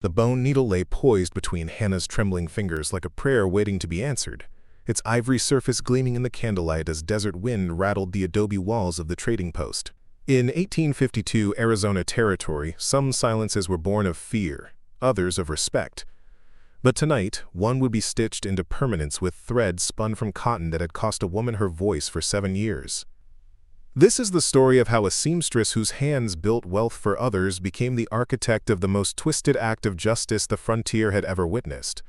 The bone needle lay poised between Hannah's trembling fingers like a prayer waiting to be answered, its ivory surface gleaming in the candlelight as desert wind rattled the adobe walls of the trading post. In 1852 Arizona Territory, some silences were born of fear, others of respect. But tonight, one would be stitched into permanence with thread spun from cotton that had cost a woman her voice for 7 years. This is the story of how a seamstress whose hands built wealth for others became the architect of the most twisted act of justice the frontier had ever witnessed,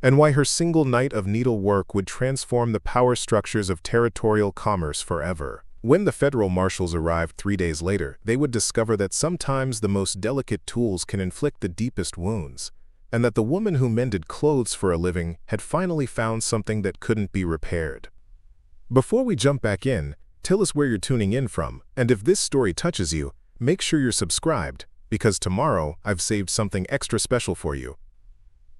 and why her single night of needlework would transform the power structures of territorial commerce forever. When the federal marshals arrived 3 days later, they would discover that sometimes the most delicate tools can inflict the deepest wounds, and that the woman who mended clothes for a living had finally found something that couldn't be repaired. Before we jump back in, tell us where you're tuning in from, and if this story touches you, make sure you're subscribed, because tomorrow I've saved something extra special for you.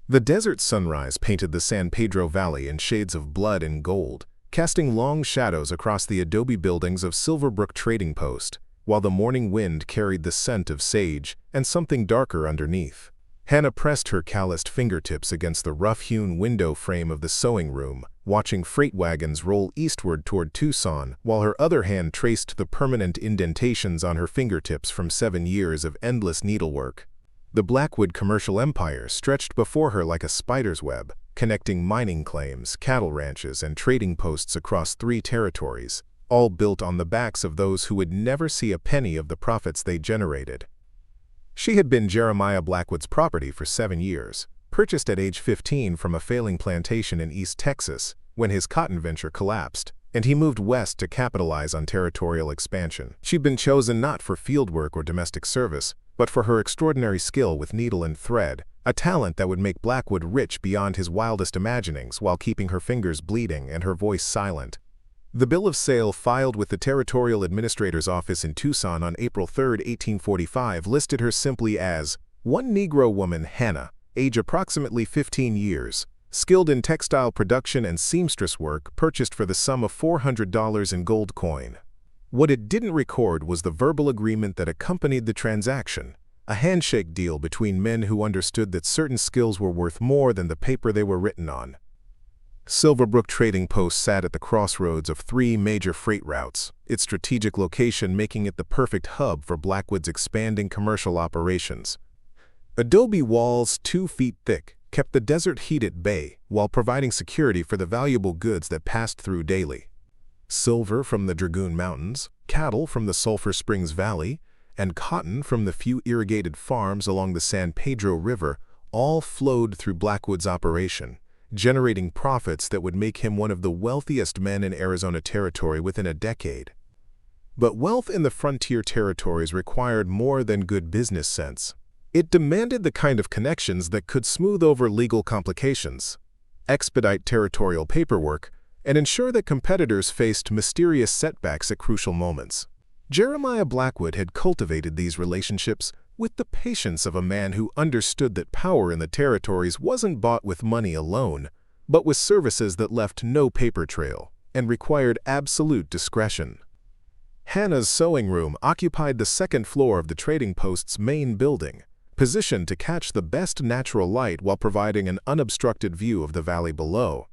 The desert sunrise painted the San Pedro Valley in shades of blood and gold, casting long shadows across the adobe buildings of Silverbrook Trading Post, while the morning wind carried the scent of sage and something darker underneath. Hannah pressed her calloused fingertips against the rough-hewn window frame of the sewing room, watching freight wagons roll eastward toward Tucson, while her other hand traced the permanent indentations on her fingertips from 7 years of endless needlework. The Blackwood commercial empire stretched before her like a spider's web, connecting mining claims, cattle ranches, and trading posts across 3 territories, all built on the backs of those who would never see a penny of the profits they generated. She had been Jeremiah Blackwood's property for 7 years, purchased at age 15 from a failing plantation in East Texas when his cotton venture collapsed, and he moved west to capitalize on territorial expansion. She'd been chosen not for fieldwork or domestic service, but for her extraordinary skill with needle and thread, a talent that would make Blackwood rich beyond his wildest imaginings while keeping her fingers bleeding and her voice silent. The bill of sale filed with the Territorial Administrator's Office in Tucson on April 3, 1845 listed her simply as one Negro woman, Hannah, age approximately 15 years, skilled in textile production and seamstress work, purchased for the sum of $400 in gold coin. What it didn't record was the verbal agreement that accompanied the transaction, a handshake deal between men who understood that certain skills were worth more than the paper they were written on. Silverbrook Trading Post sat at the crossroads of 3 major freight routes, its strategic location making it the perfect hub for Blackwood's expanding commercial operations. Adobe walls 2 feet thick kept the desert heat at bay while providing security for the valuable goods that passed through daily. Silver from the Dragoon Mountains, cattle from the Sulphur Springs Valley, and cotton from the few irrigated farms along the San Pedro River all flowed through Blackwood's operation, generating profits that would make him one of the wealthiest men in Arizona Territory within a decade. But wealth in the frontier territories required more than good business sense. It demanded the kind of connections that could smooth over legal complications, expedite territorial paperwork, and ensure that competitors faced mysterious setbacks at crucial moments. Jeremiah Blackwood had cultivated these relationships with the patience of a man who understood that power in the territories wasn't bought with money alone, but with services that left no paper trail and required absolute discretion. Hannah's sewing room occupied the 2nd floor of the trading post's main building, positioned to catch the best natural light while providing an unobstructed view of the valley below.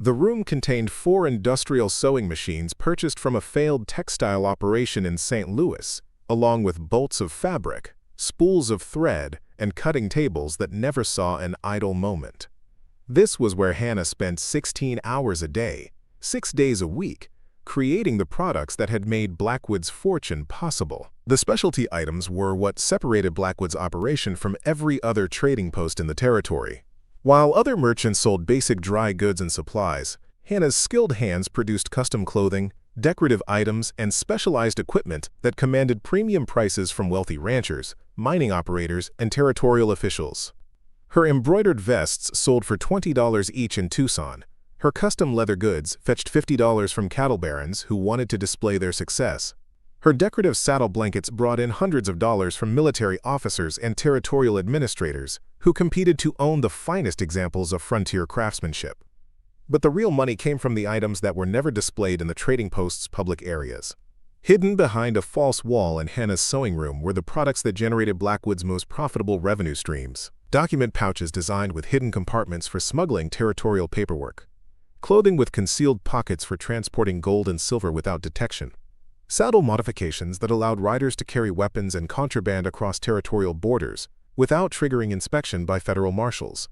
The room contained 4 industrial sewing machines purchased from a failed textile operation in St. Louis, along with bolts of fabric, spools of thread, and cutting tables that never saw an idle moment. This was where Hannah spent 16 hours a day, 6 days a week, creating the products that had made Blackwood's fortune possible. The specialty items were what separated Blackwood's operation from every other trading post in the territory. While other merchants sold basic dry goods and supplies, Hannah's skilled hands produced custom clothing, decorative items, and specialized equipment that commanded premium prices from wealthy ranchers, mining operators, and territorial officials. Her embroidered vests sold for $20 each in Tucson. Her custom leather goods fetched $50 from cattle barons who wanted to display their success. Her decorative saddle blankets brought in hundreds of dollars from military officers and territorial administrators who competed to own the finest examples of frontier craftsmanship. But the real money came from the items that were never displayed in the trading post's public areas. Hidden behind a false wall in Hannah's sewing room were the products that generated Blackwood's most profitable revenue streams. document pouches designed with hidden compartments for smuggling territorial paperwork, clothing with concealed pockets for transporting gold and silver without detection, saddle modifications that allowed riders to carry weapons and contraband across territorial borders without triggering inspection by federal marshals.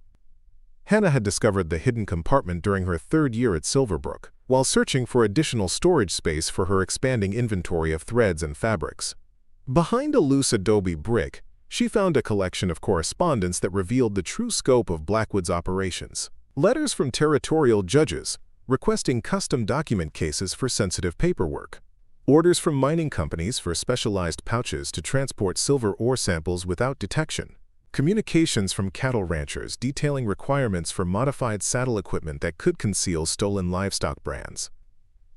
Hannah had discovered the hidden compartment during her third year at Silverbrook, while searching for additional storage space for her expanding inventory of threads and fabrics. Behind a loose adobe brick, she found a collection of correspondence that revealed the true scope of Blackwood's operations. Letters from territorial judges requesting custom document cases for sensitive paperwork. Orders from mining companies for specialized pouches to transport silver ore samples without detection. Communications from cattle ranchers detailing requirements for modified saddle equipment that could conceal stolen livestock brands.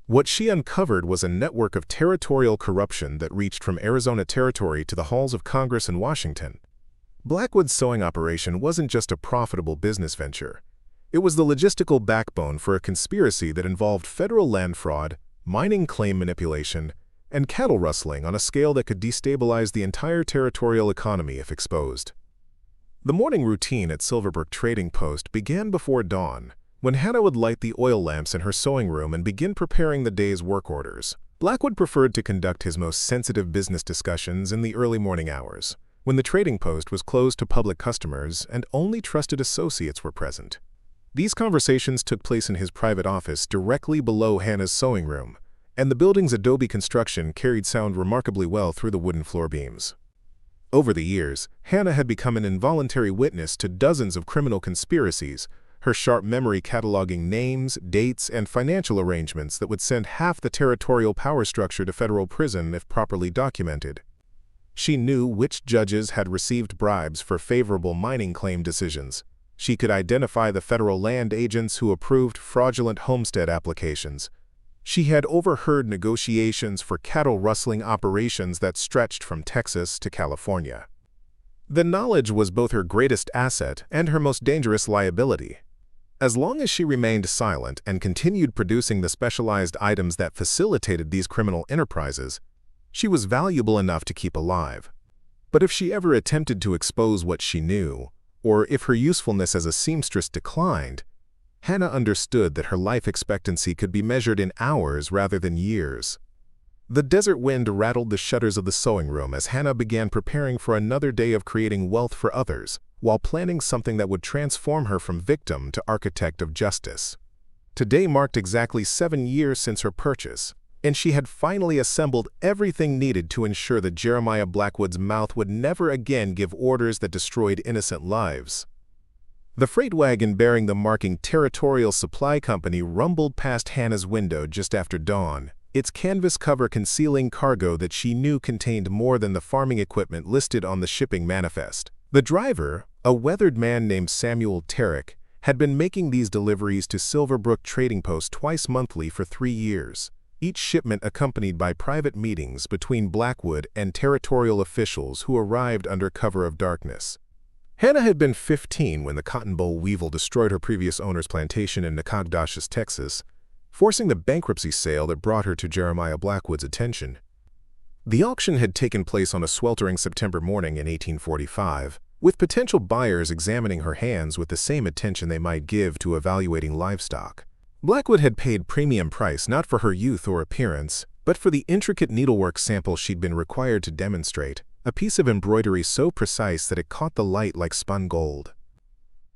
What she uncovered was a network of territorial corruption that reached from Arizona Territory to the halls of Congress in Washington. Blackwood's sewing operation wasn't just a profitable business venture. It was the logistical backbone for a conspiracy that involved federal land fraud, mining claim manipulation, and cattle rustling on a scale that could destabilize the entire territorial economy if exposed. The morning routine at Silverbrook Trading Post began before dawn, when Hannah would light the oil lamps in her sewing room and begin preparing the day's work orders. Blackwood preferred to conduct his most sensitive business discussions in the early morning hours, when the trading post was closed to public customers and only trusted associates were present. These conversations took place in his private office directly below Hannah's sewing room, and the building's adobe construction carried sound remarkably well through the wooden floor beams. Over the years, Hannah had become an involuntary witness to dozens of criminal conspiracies, her sharp memory cataloging names, dates, and financial arrangements that would send half the territorial power structure to federal prison if properly documented. She knew which judges had received bribes for favorable mining claim decisions. She could identify the federal land agents who approved fraudulent homestead applications. She had overheard negotiations for cattle rustling operations that stretched from Texas to California. The knowledge was both her greatest asset and her most dangerous liability. As long as she remained silent and continued producing the specialized items that facilitated these criminal enterprises, she was valuable enough to keep alive. But if she ever attempted to expose what she knew, or if her usefulness as a seamstress declined, Hannah understood that her life expectancy could be measured in hours rather than years. The desert wind rattled the shutters of the sewing room as Hannah began preparing for another day of creating wealth for others, while planning something that would transform her from victim to architect of justice. Today marked exactly 7 years since her purchase, and she had finally assembled everything needed to ensure that Jeremiah Blackwood's mouth would never again give orders that destroyed innocent lives. The freight wagon bearing the marking Territorial Supply Company rumbled past Hannah's window just after dawn, its canvas cover concealing cargo that she knew contained more than the farming equipment listed on the shipping manifest. The driver, a weathered man named Samuel Terrick, had been making these deliveries to Silverbrook Trading Post twice monthly for 3 years, each shipment accompanied by private meetings between Blackwood and territorial officials who arrived under cover of darkness. Hannah had been 15 when the cotton boll weevil destroyed her previous owner's plantation in Nacogdoches, Texas, forcing the bankruptcy sale that brought her to Jeremiah Blackwood's attention. The auction had taken place on a sweltering September morning in 1845, with potential buyers examining her hands with the same attention they might give to evaluating livestock. Blackwood had paid premium price not for her youth or appearance, but for the intricate needlework sample she'd been required to demonstrate, a piece of embroidery so precise that it caught the light like spun gold.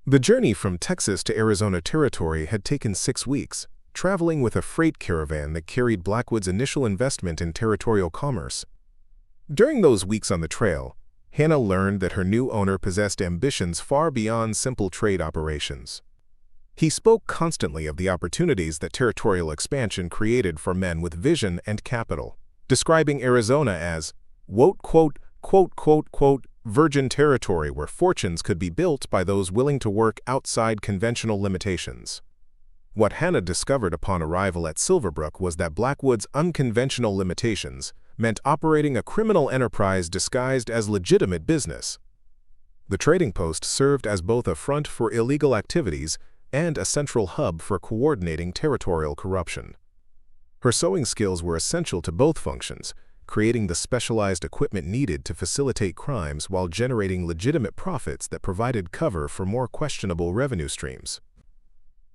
The journey from Texas to Arizona Territory had taken 6 weeks, traveling with a freight caravan that carried Blackwood's initial investment in territorial commerce. During those weeks on the trail, Hannah learned that her new owner possessed ambitions far beyond simple trade operations. He spoke constantly of the opportunities that territorial expansion created for men with vision and capital, describing Arizona as, virgin territory where fortunes could be built by those willing to work outside conventional limitations. What Hannah discovered upon arrival at Silverbrook was that Blackwood's unconventional limitations meant operating a criminal enterprise disguised as legitimate business. The trading post served as both a front for illegal activities and a central hub for coordinating territorial corruption. Her sewing skills were essential to both functions, creating the specialized equipment needed to facilitate crimes while generating legitimate profits that provided cover for more questionable revenue streams.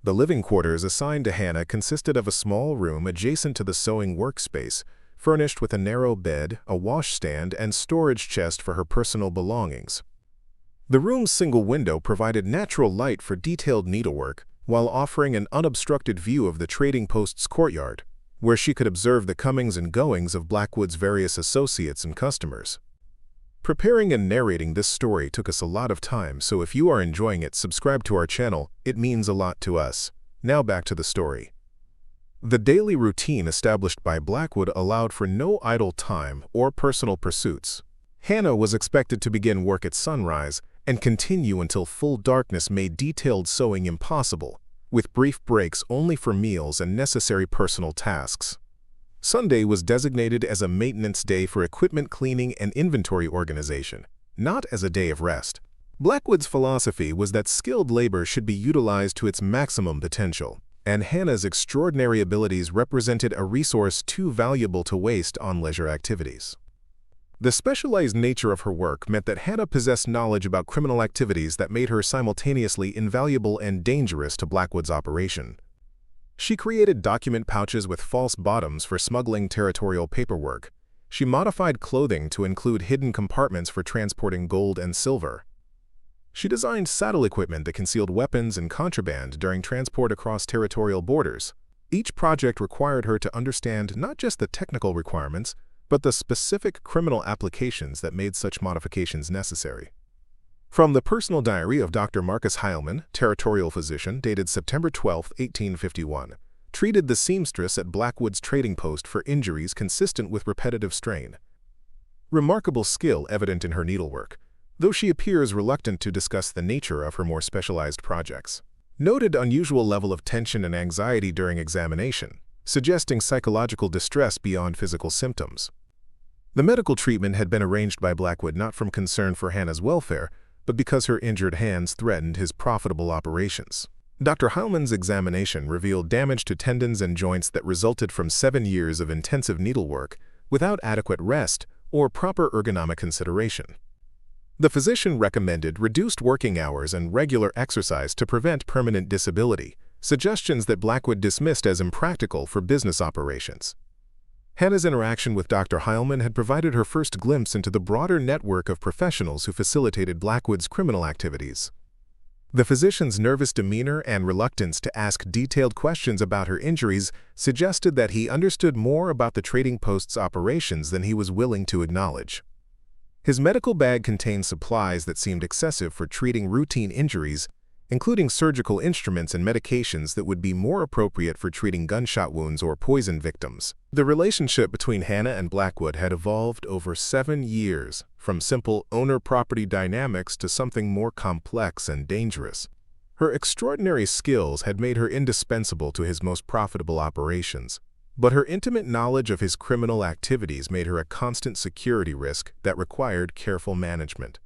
The living quarters assigned to Hannah consisted of a small room adjacent to the sewing workspace, furnished with a narrow bed, a washstand, and storage chest for her personal belongings. The room's single window provided natural light for detailed needlework, while offering an unobstructed view of the trading post's courtyard, where she could observe the comings and goings of Blackwood's various associates and customers. Preparing and narrating this story took us a lot of time, so if you are enjoying it, subscribe to our channel. It means a lot to us. Now back to the story. The daily routine established by Blackwood allowed for no idle time or personal pursuits. Hannah was expected to begin work at sunrise and continue until full darkness made detailed sewing impossible, with brief breaks only for meals and necessary personal tasks. Sunday was designated as a maintenance day for equipment cleaning and inventory organization, not as a day of rest. Blackwood's philosophy was that skilled labor should be utilized to its maximum potential, and Hannah's extraordinary abilities represented a resource too valuable to waste on leisure activities. The specialized nature of her work meant that Hannah possessed knowledge about criminal activities that made her simultaneously invaluable and dangerous to Blackwood's operation. She created document pouches with false bottoms for smuggling territorial paperwork. She modified clothing to include hidden compartments for transporting gold and silver. She designed saddle equipment that concealed weapons and contraband during transport across territorial borders. Each project required her to understand not just the technical requirements, but the specific criminal applications that made such modifications necessary. From the personal diary of Dr. Marcus Heilman, territorial physician, dated September 12, 1851, treated the seamstress at Blackwood's trading post for injuries consistent with repetitive strain. Remarkable skill evident in her needlework, though she appears reluctant to discuss the nature of her more specialized projects. Noted unusual level of tension and anxiety during examination, suggesting psychological distress beyond physical symptoms. The medical treatment had been arranged by Blackwood not from concern for Hannah's welfare, but because her injured hands threatened his profitable operations. Dr. Heilman's examination revealed damage to tendons and joints that resulted from 7 years of intensive needlework without adequate rest or proper ergonomic consideration. The physician recommended reduced working hours and regular exercise to prevent permanent disability, suggestions that Blackwood dismissed as impractical for business operations. Hannah's interaction with Dr. Heilman had provided her first glimpse into the broader network of professionals who facilitated Blackwood's criminal activities. The physician's nervous demeanor and reluctance to ask detailed questions about her injuries suggested that he understood more about the trading post's operations than he was willing to acknowledge. His medical bag contained supplies that seemed excessive for treating routine injuries, including surgical instruments and medications that would be more appropriate for treating gunshot wounds or poison victims. The relationship between Hannah and Blackwood had evolved over 7 years, from simple owner-property dynamics to something more complex and dangerous. Her extraordinary skills had made her indispensable to his most profitable operations, but her intimate knowledge of his criminal activities made her a constant security risk that required careful management.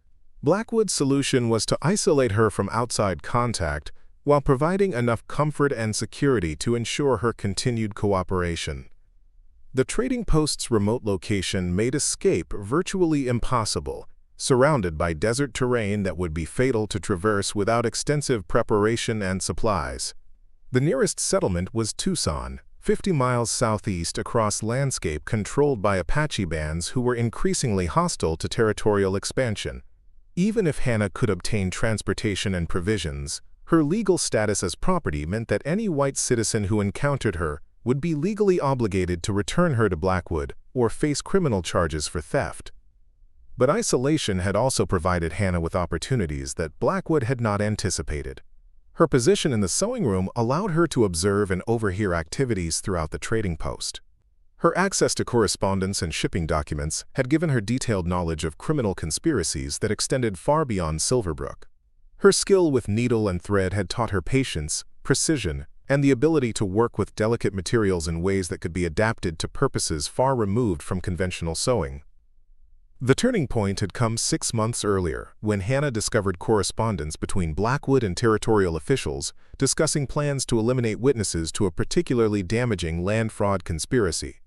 Blackwood's solution was to isolate her from outside contact while providing enough comfort and security to ensure her continued cooperation. The trading post's remote location made escape virtually impossible, surrounded by desert terrain that would be fatal to traverse without extensive preparation and supplies. The nearest settlement was Tucson, 50 miles southeast across landscape controlled by Apache bands who were increasingly hostile to territorial expansion. Even if Hannah could obtain transportation and provisions, her legal status as property meant that any white citizen who encountered her would be legally obligated to return her to Blackwood or face criminal charges for theft. But isolation had also provided Hannah with opportunities that Blackwood had not anticipated. Her position in the sewing room allowed her to observe and overhear activities throughout the trading post. Her access to correspondence and shipping documents had given her detailed knowledge of criminal conspiracies that extended far beyond Silverbrook. Her skill with needle and thread had taught her patience, precision, and the ability to work with delicate materials in ways that could be adapted to purposes far removed from conventional sewing. The turning point had come 6 months earlier, when Hannah discovered correspondence between Blackwood and territorial officials discussing plans to eliminate witnesses to a particularly damaging land fraud conspiracy.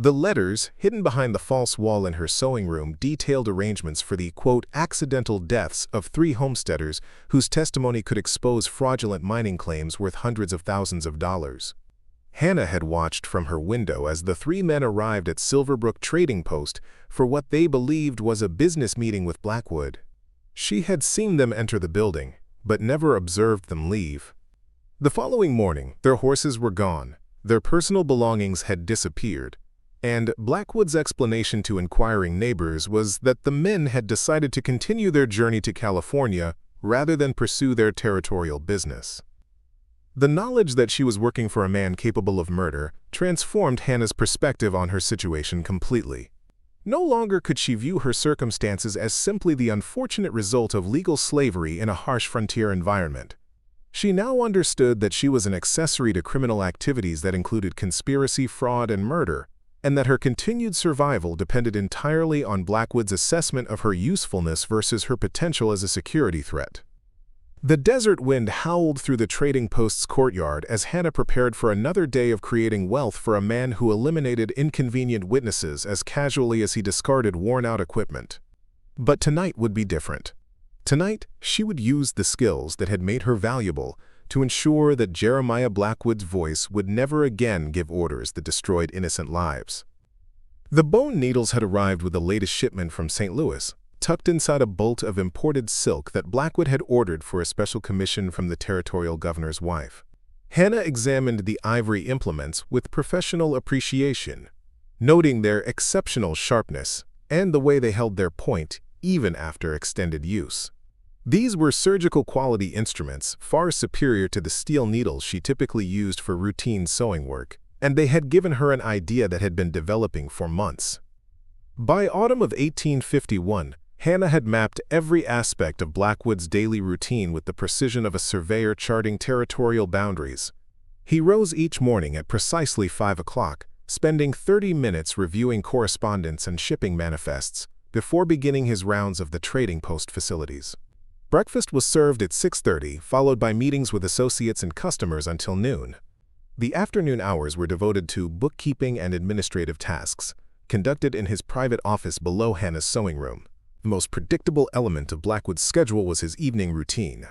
The letters, hidden behind the false wall in her sewing room, detailed arrangements for the, quote, accidental deaths of 3 homesteaders whose testimony could expose fraudulent mining claims worth hundreds of thousands of dollars. Hannah had watched from her window as the 3 men arrived at Silverbrook Trading Post for what they believed was a business meeting with Blackwood. She had seen them enter the building, but never observed them leave. The following morning, their horses were gone, their personal belongings had disappeared, and Blackwood's explanation to inquiring neighbors was that the men had decided to continue their journey to California rather than pursue their territorial business. The knowledge that she was working for a man capable of murder transformed Hannah's perspective on her situation completely. No longer could she view her circumstances as simply the unfortunate result of legal slavery in a harsh frontier environment. She now understood that she was an accessory to criminal activities that included conspiracy, fraud, and murder, and that her continued survival depended entirely on Blackwood's assessment of her usefulness versus her potential as a security threat. The desert wind howled through the trading post's courtyard as Hannah prepared for another day of creating wealth for a man who eliminated inconvenient witnesses as casually as he discarded worn-out equipment. But tonight would be different. Tonight, she would use the skills that had made her valuable to ensure that Jeremiah Blackwood's voice would never again give orders that destroyed innocent lives. The bone needles had arrived with the latest shipment from St. Louis, tucked inside a bolt of imported silk that Blackwood had ordered for a special commission from the territorial governor's wife. Hannah examined the ivory implements with professional appreciation, noting their exceptional sharpness and the way they held their point even after extended use. These were surgical-quality instruments, far superior to the steel needles she typically used for routine sewing work, and they had given her an idea that had been developing for months. By autumn of 1851, Hannah had mapped every aspect of Blackwood's daily routine with the precision of a surveyor charting territorial boundaries. He rose each morning at precisely 5 o'clock, spending 30 minutes reviewing correspondence and shipping manifests before beginning his rounds of the trading post facilities. Breakfast was served at 6:30, followed by meetings with associates and customers until noon. The afternoon hours were devoted to bookkeeping and administrative tasks, conducted in his private office below Hannah's sewing room. The most predictable element of Blackwood's schedule was his evening routine.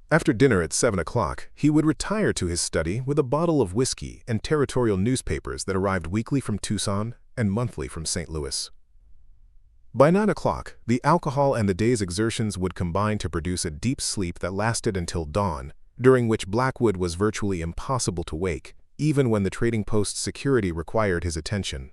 After dinner at 7 o'clock, he would retire to his study with a bottle of whiskey and territorial newspapers that arrived weekly from Tucson and monthly from St. Louis. By 9 o'clock, the alcohol and the day's exertions would combine to produce a deep sleep that lasted until dawn, during which Blackwood was virtually impossible to wake, even when the trading post's security required his attention.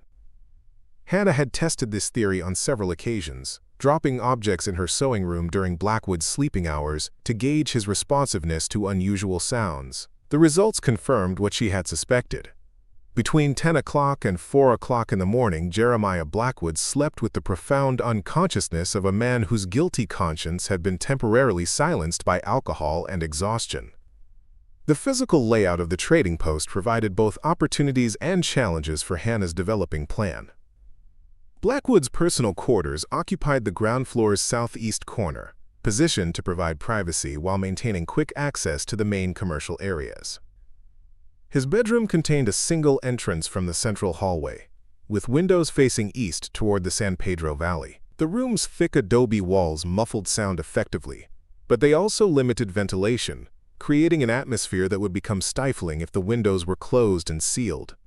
Hannah had tested this theory on several occasions, dropping objects in her sewing room during Blackwood's sleeping hours to gauge his responsiveness to unusual sounds. The results confirmed what she had suspected. Between 10 o'clock and 4 o'clock in the morning, Jeremiah Blackwood slept with the profound unconsciousness of a man whose guilty conscience had been temporarily silenced by alcohol and exhaustion. The physical layout of the trading post provided both opportunities and challenges for Hannah's developing plan. Blackwood's personal quarters occupied the ground floor's southeast corner, positioned to provide privacy while maintaining quick access to the main commercial areas. His bedroom contained a single entrance from the central hallway, with windows facing east toward the San Pedro Valley. The room's thick adobe walls muffled sound effectively, but they also limited ventilation, creating an atmosphere that would become stifling if the windows were closed and sealed.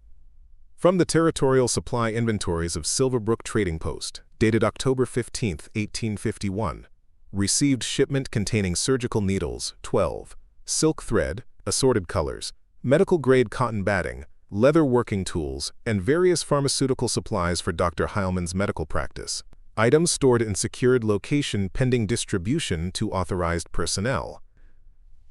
From the territorial supply inventories of Silverbrook Trading Post, dated October 15, 1851, received shipment containing surgical needles, 12, silk thread, assorted colors, medical-grade cotton batting, leather working tools, and various pharmaceutical supplies for Dr. Heilman's medical practice. Items stored in secured location pending distribution to authorized personnel.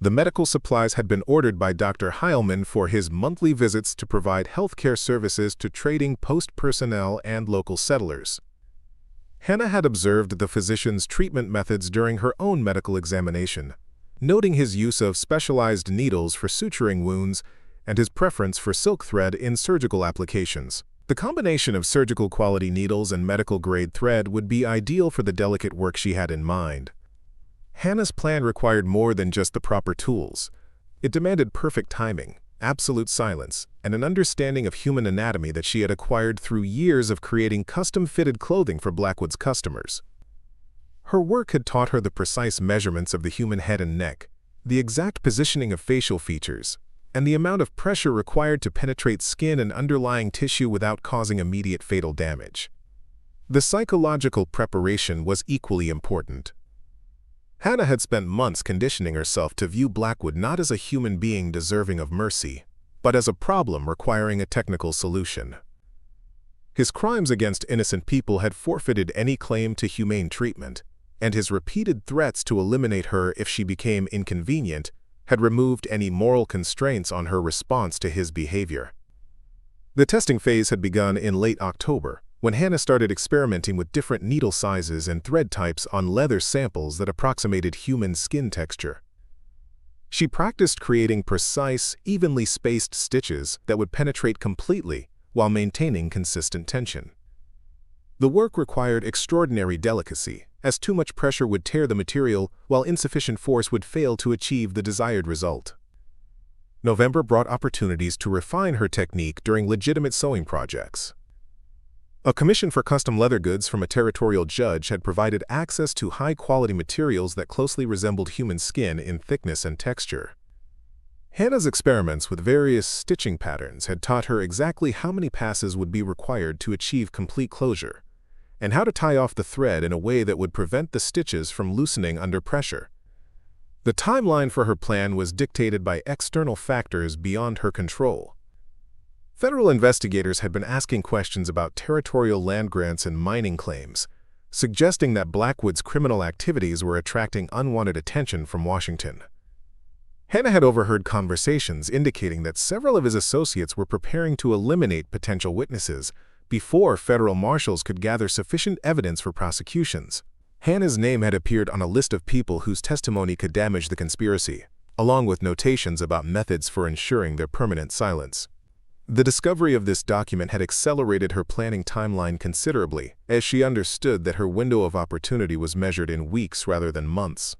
The medical supplies had been ordered by Dr. Heilman for his monthly visits to provide healthcare services to trading post personnel and local settlers. Hannah had observed the physician's treatment methods during her own medical examination, noting his use of specialized needles for suturing wounds and his preference for silk thread in surgical applications. The combination of surgical-quality needles and medical-grade thread would be ideal for the delicate work she had in mind. Hannah's plan required more than just the proper tools. It demanded perfect timing, absolute silence, and an understanding of human anatomy that she had acquired through years of creating custom-fitted clothing for Blackwood's customers. Her work had taught her the precise measurements of the human head and neck, the exact positioning of facial features, and the amount of pressure required to penetrate skin and underlying tissue without causing immediate fatal damage. The psychological preparation was equally important. Hannah had spent months conditioning herself to view Blackwood not as a human being deserving of mercy, but as a problem requiring a technical solution. His crimes against innocent people had forfeited any claim to humane treatment, and his repeated threats to eliminate her if she became inconvenient had removed any moral constraints on her response to his behavior. The testing phase had begun in late October, when Hannah started experimenting with different needle sizes and thread types on leather samples that approximated human skin texture. She practiced creating precise, evenly spaced stitches that would penetrate completely while maintaining consistent tension. The work required extraordinary delicacy, as too much pressure would tear the material while insufficient force would fail to achieve the desired result. November brought opportunities to refine her technique during legitimate sewing projects. A commission for custom leather goods from a territorial judge had provided access to high-quality materials that closely resembled human skin in thickness and texture. Hannah's experiments with various stitching patterns had taught her exactly how many passes would be required to achieve complete closure, and how to tie off the thread in a way that would prevent the stitches from loosening under pressure. The timeline for her plan was dictated by external factors beyond her control. Federal investigators had been asking questions about territorial land grants and mining claims, suggesting that Blackwood's criminal activities were attracting unwanted attention from Washington. Hannah had overheard conversations indicating that several of his associates were preparing to eliminate potential witnesses before federal marshals could gather sufficient evidence for prosecutions. Hannah's name had appeared on a list of people whose testimony could damage the conspiracy, along with notations about methods for ensuring their permanent silence. The discovery of this document had accelerated her planning timeline considerably, as she understood that her window of opportunity was measured in weeks rather than months.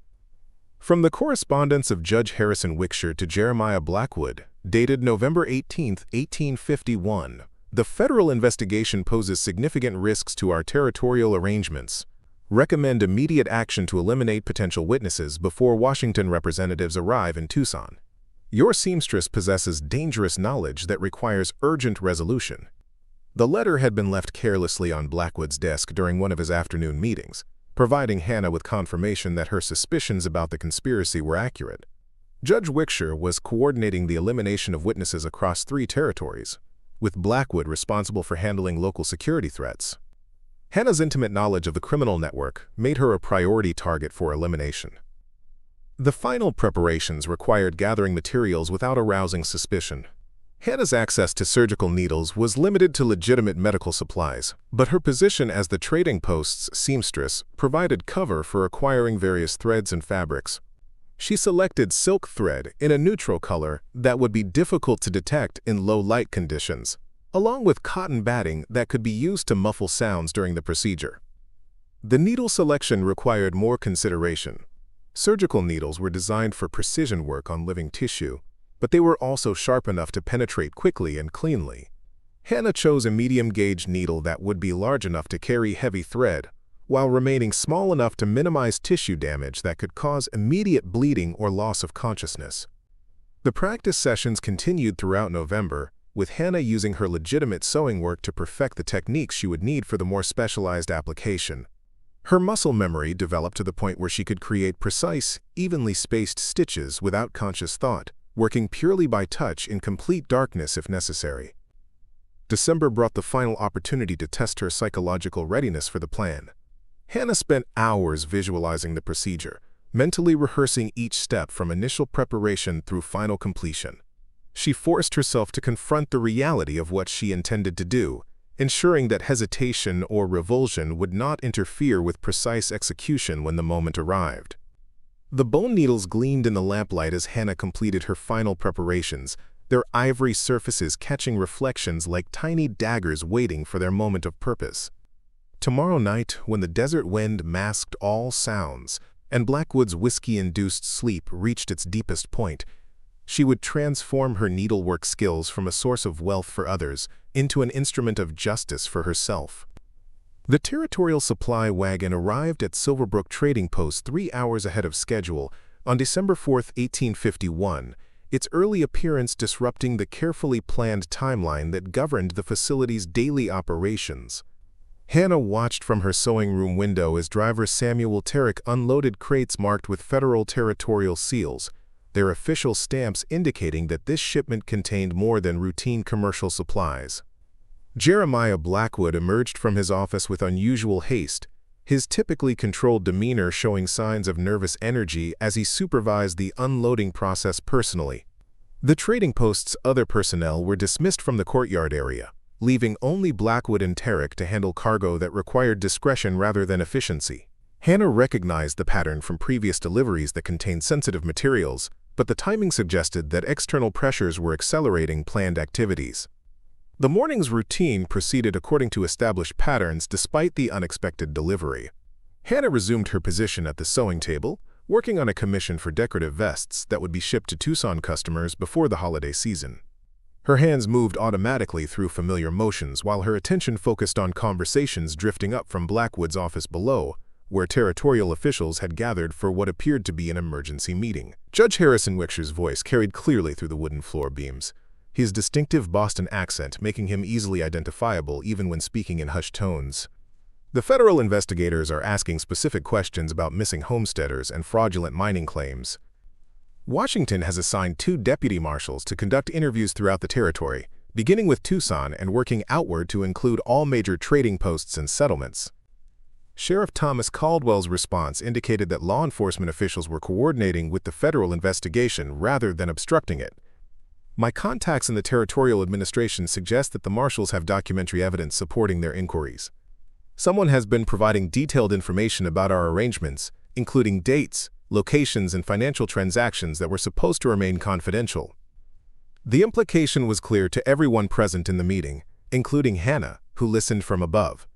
From the correspondence of Judge Harrison Wickshire to Jeremiah Blackwood, dated November 18, 1851, the federal investigation poses significant risks to our territorial arrangements. Recommend immediate action to eliminate potential witnesses before Washington representatives arrive in Tucson. Your seamstress possesses dangerous knowledge that requires urgent resolution. The letter had been left carelessly on Blackwood's desk during one of his afternoon meetings, providing Hannah with confirmation that her suspicions about the conspiracy were accurate. Judge Wickshire was coordinating the elimination of witnesses across 3 territories, with Blackwood responsible for handling local security threats. Hannah's intimate knowledge of the criminal network made her a priority target for elimination. The final preparations required gathering materials without arousing suspicion. Hannah's access to surgical needles was limited to legitimate medical supplies, but her position as the trading post's seamstress provided cover for acquiring various threads and fabrics. She selected silk thread in a neutral color that would be difficult to detect in low light conditions, along with cotton batting that could be used to muffle sounds during the procedure. The needle selection required more consideration. Surgical needles were designed for precision work on living tissue, but they were also sharp enough to penetrate quickly and cleanly. Hannah chose a medium-gauge needle that would be large enough to carry heavy thread, while remaining small enough to minimize tissue damage that could cause immediate bleeding or loss of consciousness. The practice sessions continued throughout November, with Hannah using her legitimate sewing work to perfect the techniques she would need for the more specialized application. Her muscle memory developed to the point where she could create precise, evenly spaced stitches without conscious thought, working purely by touch in complete darkness if necessary. December brought the final opportunity to test her psychological readiness for the plan. Hannah spent hours visualizing the procedure, mentally rehearsing each step from initial preparation through final completion. She forced herself to confront the reality of what she intended to do, ensuring that hesitation or revulsion would not interfere with precise execution when the moment arrived. The bone needles gleamed in the lamplight as Hannah completed her final preparations, their ivory surfaces catching reflections like tiny daggers waiting for their moment of purpose. Tomorrow night, when the desert wind masked all sounds, and Blackwood's whiskey-induced sleep reached its deepest point, She would transform her needlework skills from a source of wealth for others into an instrument of justice for herself. The territorial supply wagon arrived at Silverbrook Trading Post 3 hours ahead of schedule on December 4, 1851, its early appearance disrupting the carefully planned timeline that governed the facility's daily operations. Hannah watched from her sewing room window as driver Samuel Terrick unloaded crates marked with federal territorial seals, their official stamps indicating that this shipment contained more than routine commercial supplies. Jeremiah Blackwood emerged from his office with unusual haste, his typically controlled demeanor showing signs of nervous energy as he supervised the unloading process personally. The trading post's other personnel were dismissed from the courtyard area, leaving only Blackwood and Terrick to handle cargo that required discretion rather than efficiency. Hannah recognized the pattern from previous deliveries that contained sensitive materials, but the timing suggested that external pressures were accelerating planned activities. The morning's routine proceeded according to established patterns despite the unexpected delivery. Hannah resumed her position at the sewing table, working on a commission for decorative vests that would be shipped to Tucson customers before the holiday season. Her hands moved automatically through familiar motions while her attention focused on conversations drifting up from Blackwood's office below, where territorial officials had gathered for what appeared to be an emergency meeting. Judge Harrison Wicksher's voice carried clearly through the wooden floor beams, his distinctive Boston accent making him easily identifiable even when speaking in hushed tones. The federal investigators are asking specific questions about missing homesteaders and fraudulent mining claims. Washington has assigned 2 deputy marshals to conduct interviews throughout the territory, beginning with Tucson and working outward to include all major trading posts and settlements. Sheriff Thomas Caldwell's response indicated that law enforcement officials were coordinating with the federal investigation rather than obstructing it. My contacts in the territorial administration suggest that the marshals have documentary evidence supporting their inquiries. Someone has been providing detailed information about our arrangements, including dates, locations, and financial transactions that were supposed to remain confidential. The implication was clear to everyone present in the meeting, including Hannah, who listened from above.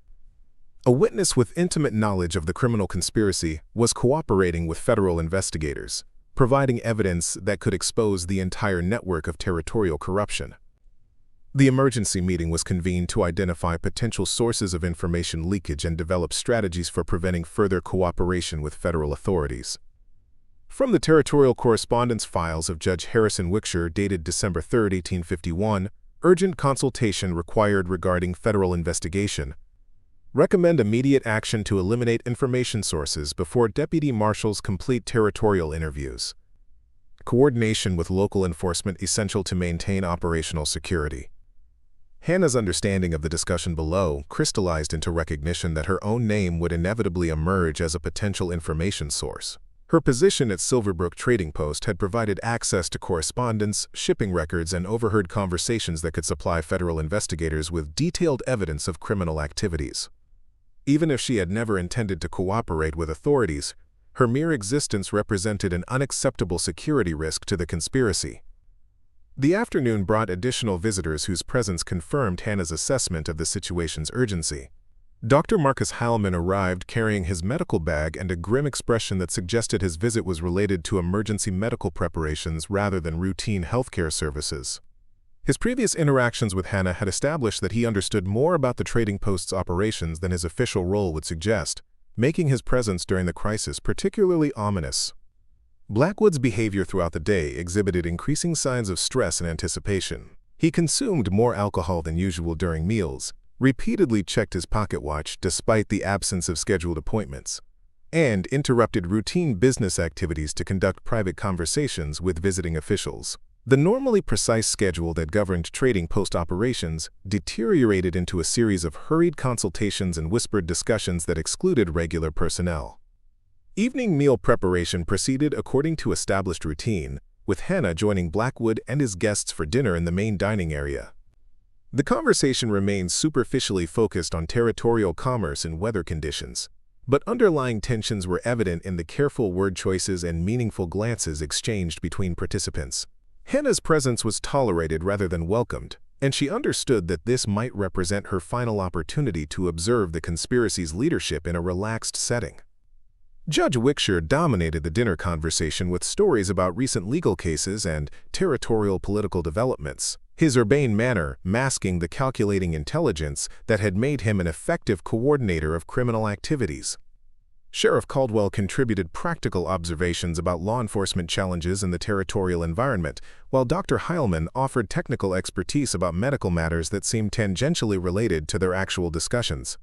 A witness with intimate knowledge of the criminal conspiracy was cooperating with federal investigators, providing evidence that could expose the entire network of territorial corruption. The emergency meeting was convened to identify potential sources of information leakage and develop strategies for preventing further cooperation with federal authorities. From the territorial correspondence files of Judge Harrison Wicksher dated December 3, 1851, urgent consultation required regarding federal investigation. Recommend immediate action to eliminate information sources before deputy marshals complete territorial interviews. Coordination with local enforcement essential to maintain operational security. Hannah's understanding of the discussion below crystallized into recognition that her own name would inevitably emerge as a potential information source. Her position at Silverbrook Trading Post had provided access to correspondence, shipping records, and overheard conversations that could supply federal investigators with detailed evidence of criminal activities. Even if she had never intended to cooperate with authorities, her mere existence represented an unacceptable security risk to the conspiracy. The afternoon brought additional visitors whose presence confirmed Hannah's assessment of the situation's urgency. Dr. Marcus Heilman arrived carrying his medical bag and a grim expression that suggested his visit was related to emergency medical preparations rather than routine healthcare services. His previous interactions with Hannah had established that he understood more about the trading post's operations than his official role would suggest, making his presence during the crisis particularly ominous. Blackwood's behavior throughout the day exhibited increasing signs of stress and anticipation. He consumed more alcohol than usual during meals, repeatedly checked his pocket watch despite the absence of scheduled appointments, and interrupted routine business activities to conduct private conversations with visiting officials. The normally precise schedule that governed trading post operations deteriorated into a series of hurried consultations and whispered discussions that excluded regular personnel. Evening meal preparation proceeded according to established routine, with Hannah joining Blackwood and his guests for dinner in the main dining area. The conversation remained superficially focused on territorial commerce and weather conditions, but underlying tensions were evident in the careful word choices and meaningful glances exchanged between participants. Hannah's presence was tolerated rather than welcomed, and she understood that this might represent her final opportunity to observe the conspiracy's leadership in a relaxed setting. Judge Wickshire dominated the dinner conversation with stories about recent legal cases and territorial political developments, his urbane manner masking the calculating intelligence that had made him an effective coordinator of criminal activities. Sheriff Caldwell contributed practical observations about law enforcement challenges in the territorial environment, while Dr. Heilman offered technical expertise about medical matters that seemed tangentially related to their actual discussions.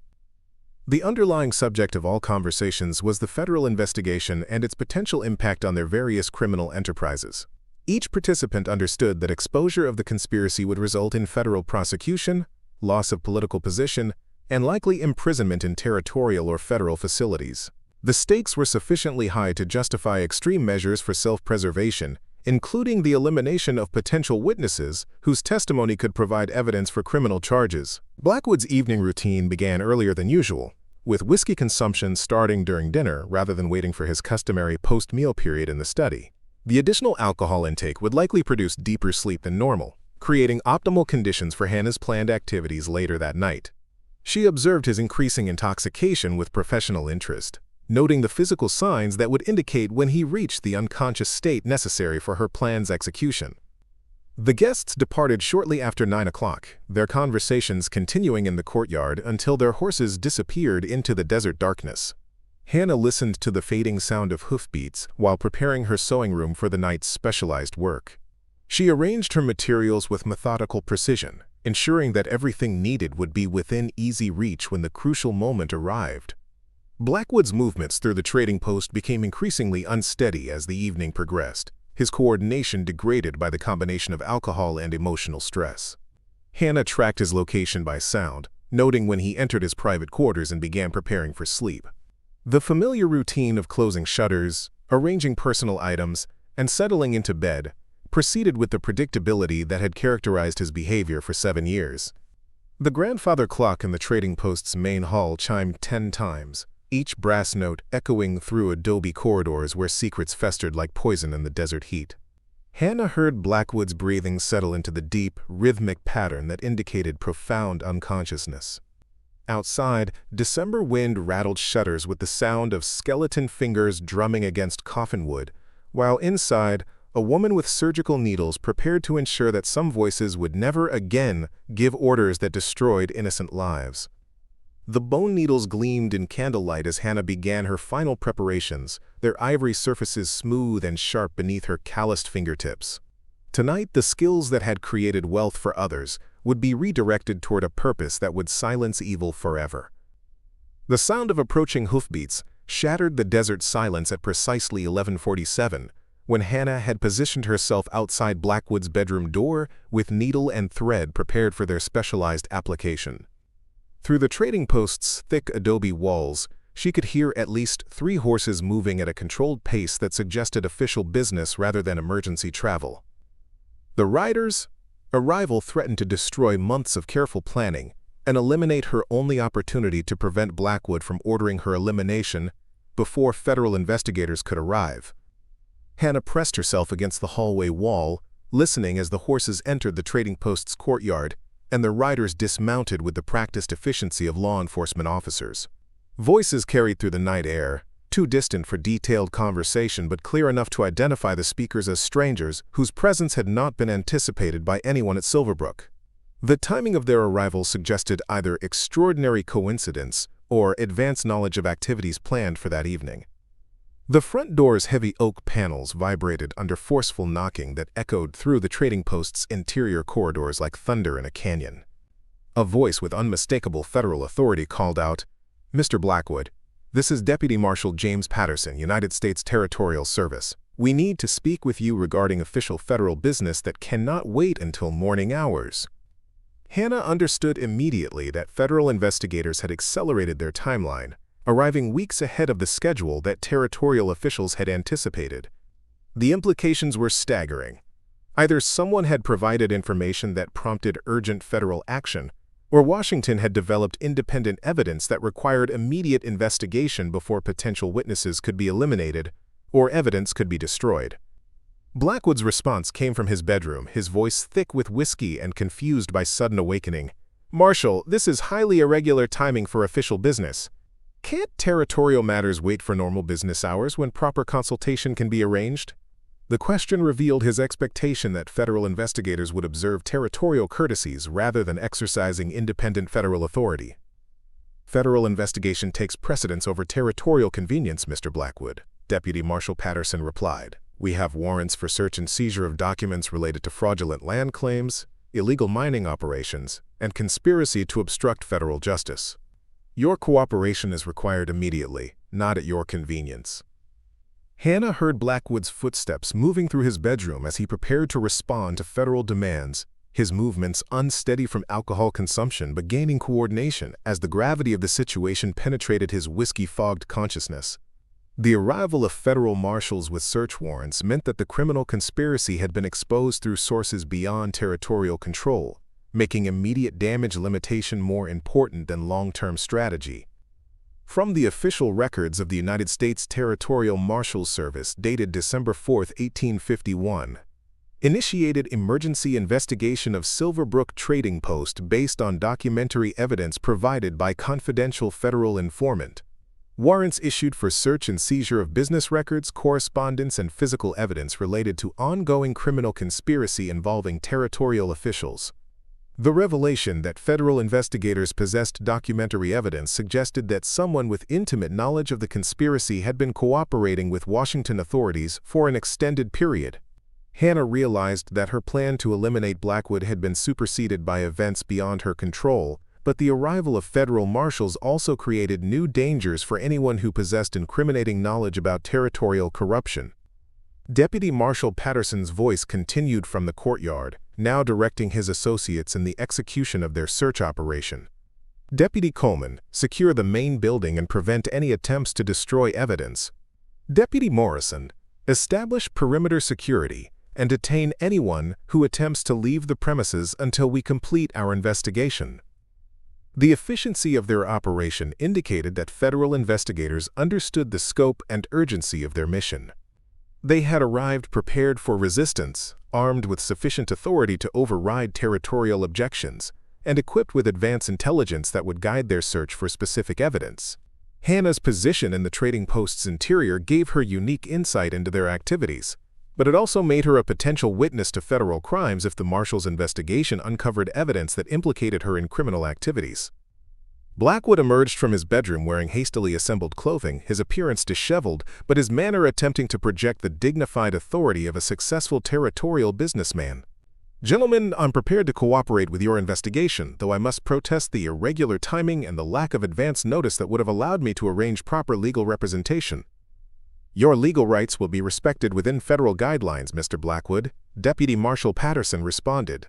The underlying subject of all conversations was the federal investigation and its potential impact on their various criminal enterprises. Each participant understood that exposure of the conspiracy would result in federal prosecution, loss of political position, and likely imprisonment in territorial or federal facilities. The stakes were sufficiently high to justify extreme measures for self-preservation, including the elimination of potential witnesses whose testimony could provide evidence for criminal charges. Blackwood's evening routine began earlier than usual, with whiskey consumption starting during dinner rather than waiting for his customary post-meal period in the study. The additional alcohol intake would likely produce deeper sleep than normal, creating optimal conditions for Hannah's planned activities later that night. She observed his increasing intoxication with professional interest, noting the physical signs that would indicate when he reached the unconscious state necessary for her plan's execution. The guests departed shortly after 9 o'clock, their conversations continuing in the courtyard until their horses disappeared into the desert darkness. Hannah listened to the fading sound of hoofbeats while preparing her sewing room for the night's specialized work. She arranged her materials with methodical precision, ensuring that everything needed would be within easy reach when the crucial moment arrived. Blackwood's movements through the trading post became increasingly unsteady as the evening progressed, his coordination degraded by the combination of alcohol and emotional stress. Hannah tracked his location by sound, noting when he entered his private quarters and began preparing for sleep. The familiar routine of closing shutters, arranging personal items, and settling into bed proceeded with the predictability that had characterized his behavior for 7 years. The grandfather clock in the trading post's main hall chimed 10 times, each brass note echoing through adobe corridors where secrets festered like poison in the desert heat. Hannah heard Blackwood's breathing settle into the deep, rhythmic pattern that indicated profound unconsciousness. Outside, December wind rattled shutters with the sound of skeleton fingers drumming against coffin wood, while inside, a woman with surgical needles prepared to ensure that some voices would never again give orders that destroyed innocent lives. The bone needles gleamed in candlelight as Hannah began her final preparations, their ivory surfaces smooth and sharp beneath her calloused fingertips. Tonight, the skills that had created wealth for others would be redirected toward a purpose that would silence evil forever. The sound of approaching hoofbeats shattered the desert silence at precisely 11:47, when Hannah had positioned herself outside Blackwood's bedroom door with needle and thread prepared for their specialized application. Through the trading post's thick adobe walls, she could hear at least 3 horses moving at a controlled pace that suggested official business rather than emergency travel. The riders' arrival threatened to destroy months of careful planning and eliminate her only opportunity to prevent Blackwood from ordering her elimination before federal investigators could arrive. Hannah pressed herself against the hallway wall, listening as the horses entered the trading post's courtyard and the riders dismounted with the practiced efficiency of law enforcement officers. Voices carried through the night air, too distant for detailed conversation but clear enough to identify the speakers as strangers whose presence had not been anticipated by anyone at Silverbrook. The timing of their arrival suggested either extraordinary coincidence or advanced knowledge of activities planned for that evening. The front door's heavy oak panels vibrated under forceful knocking that echoed through the trading post's interior corridors like thunder in a canyon. A voice with unmistakable federal authority called out, "Mr. Blackwood, this is Deputy Marshal James Patterson, United States Territorial Service. We need to speak with you regarding official federal business that cannot wait until morning hours." Hannah understood immediately that federal investigators had accelerated their timeline, arriving weeks ahead of the schedule that territorial officials had anticipated. The implications were staggering. Either someone had provided information that prompted urgent federal action, or Washington had developed independent evidence that required immediate investigation before potential witnesses could be eliminated or evidence could be destroyed. Blackwood's response came from his bedroom, his voice thick with whiskey and confused by sudden awakening. "Marshal, this is highly irregular timing for official business. Can't territorial matters wait for normal business hours when proper consultation can be arranged? The question revealed his expectation that federal investigators would observe territorial courtesies rather than exercising independent federal authority. Federal investigation takes precedence over territorial convenience, Mr. Blackwood, Deputy Marshal Patterson replied. We have warrants for search and seizure of documents related to fraudulent land claims, illegal mining operations, and conspiracy to obstruct federal justice. Your cooperation is required immediately, not at your convenience. Hannah heard Blackwood's footsteps moving through his bedroom as he prepared to respond to federal demands, his movements unsteady from alcohol consumption but gaining coordination as the gravity of the situation penetrated his whiskey-fogged consciousness. The arrival of federal marshals with search warrants meant that the criminal conspiracy had been exposed through sources beyond territorial control, making immediate damage limitation more important than long-term strategy. From the official records of the United States Territorial Marshals Service dated December 4, 1851, initiated emergency investigation of Silverbrook Trading Post based on documentary evidence provided by confidential federal informant. Warrants issued for search and seizure of business records, correspondence, and physical evidence related to ongoing criminal conspiracy involving territorial officials. The revelation that federal investigators possessed documentary evidence suggested that someone with intimate knowledge of the conspiracy had been cooperating with Washington authorities for an extended period. Hannah realized that her plan to eliminate Blackwood had been superseded by events beyond her control, but the arrival of federal marshals also created new dangers for anyone who possessed incriminating knowledge about territorial corruption. Deputy Marshal Patterson's voice continued from the courtyard, now directing his associates in the execution of their search operation. Deputy Coleman, secure the main building and prevent any attempts to destroy evidence. Deputy Morrison, establish perimeter security and detain anyone who attempts to leave the premises until we complete our investigation. The efficiency of their operation indicated that federal investigators understood the scope and urgency of their mission. They had arrived prepared for resistance, armed with sufficient authority to override territorial objections, and equipped with advanced intelligence that would guide their search for specific evidence. Hannah's position in the trading post's interior gave her unique insight into their activities, but it also made her a potential witness to federal crimes if the marshal's investigation uncovered evidence that implicated her in criminal activities. Blackwood emerged from his bedroom wearing hastily assembled clothing, his appearance disheveled, but his manner attempting to project the dignified authority of a successful territorial businessman. Gentlemen, I'm prepared to cooperate with your investigation, though I must protest the irregular timing and the lack of advance notice that would have allowed me to arrange proper legal representation. Your legal rights will be respected within federal guidelines, Mr. Blackwood, Deputy Marshal Patterson responded.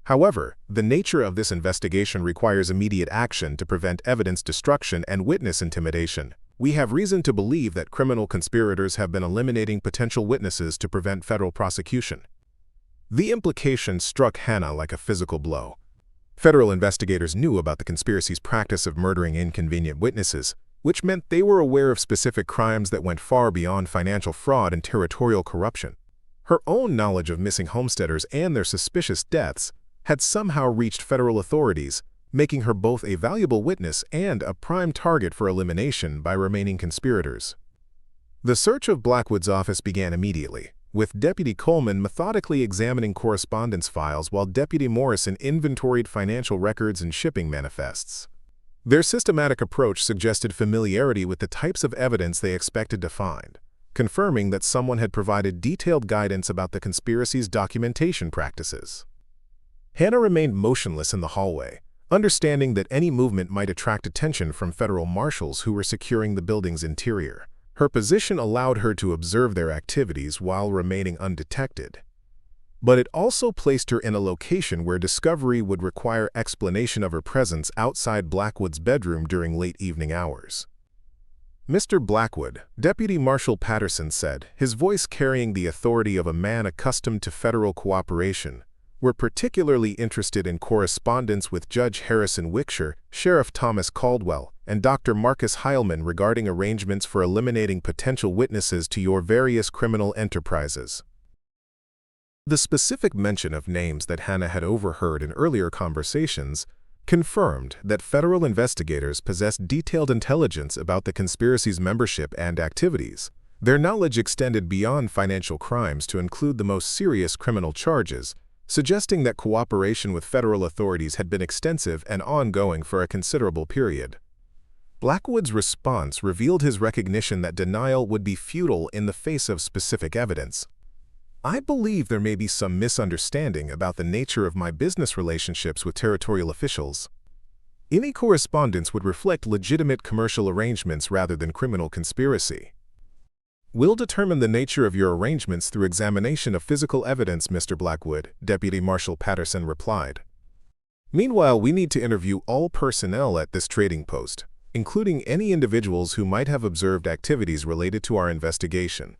However, the nature of this investigation requires immediate action to prevent evidence destruction and witness intimidation. We have reason to believe that criminal conspirators have been eliminating potential witnesses to prevent federal prosecution. The implication struck Hannah like a physical blow. Federal investigators knew about the conspiracy's practice of murdering inconvenient witnesses, which meant they were aware of specific crimes that went far beyond financial fraud and territorial corruption. Her own knowledge of missing homesteaders and their suspicious deaths had somehow reached federal authorities, making her both a valuable witness and a prime target for elimination by remaining conspirators. The search of Blackwood's office began immediately, with Deputy Coleman methodically examining correspondence files while Deputy Morrison inventoried financial records and shipping manifests. Their systematic approach suggested familiarity with the types of evidence they expected to find, confirming that someone had provided detailed guidance about the conspiracy's documentation practices. Hannah remained motionless in the hallway, understanding that any movement might attract attention from federal marshals who were securing the building's interior. Her position allowed her to observe their activities while remaining undetected. But it also placed her in a location where discovery would require explanation of her presence outside Blackwood's bedroom during late evening hours. Mr. Blackwood, Deputy Marshal Patterson said, his voice carrying the authority of a man accustomed to federal cooperation, we're particularly interested in correspondence with Judge Harrison Wickshire, Sheriff Thomas Caldwell, and Dr. Marcus Heilman regarding arrangements for eliminating potential witnesses to your various criminal enterprises. The specific mention of names that Hannah had overheard in earlier conversations confirmed that federal investigators possessed detailed intelligence about the conspiracy's membership and activities. Their knowledge extended beyond financial crimes to include the most serious criminal charges, suggesting that cooperation with federal authorities had been extensive and ongoing for a considerable period. Blackwood's response revealed his recognition that denial would be futile in the face of specific evidence. "I believe there may be some misunderstanding about the nature of my business relationships with territorial officials. Any correspondence would reflect legitimate commercial arrangements rather than criminal conspiracy. We'll determine the nature of your arrangements through examination of physical evidence, Mr. Blackwood," Deputy Marshal Patterson replied. "Meanwhile, we need to interview all personnel at this trading post, including any individuals who might have observed activities related to our investigation."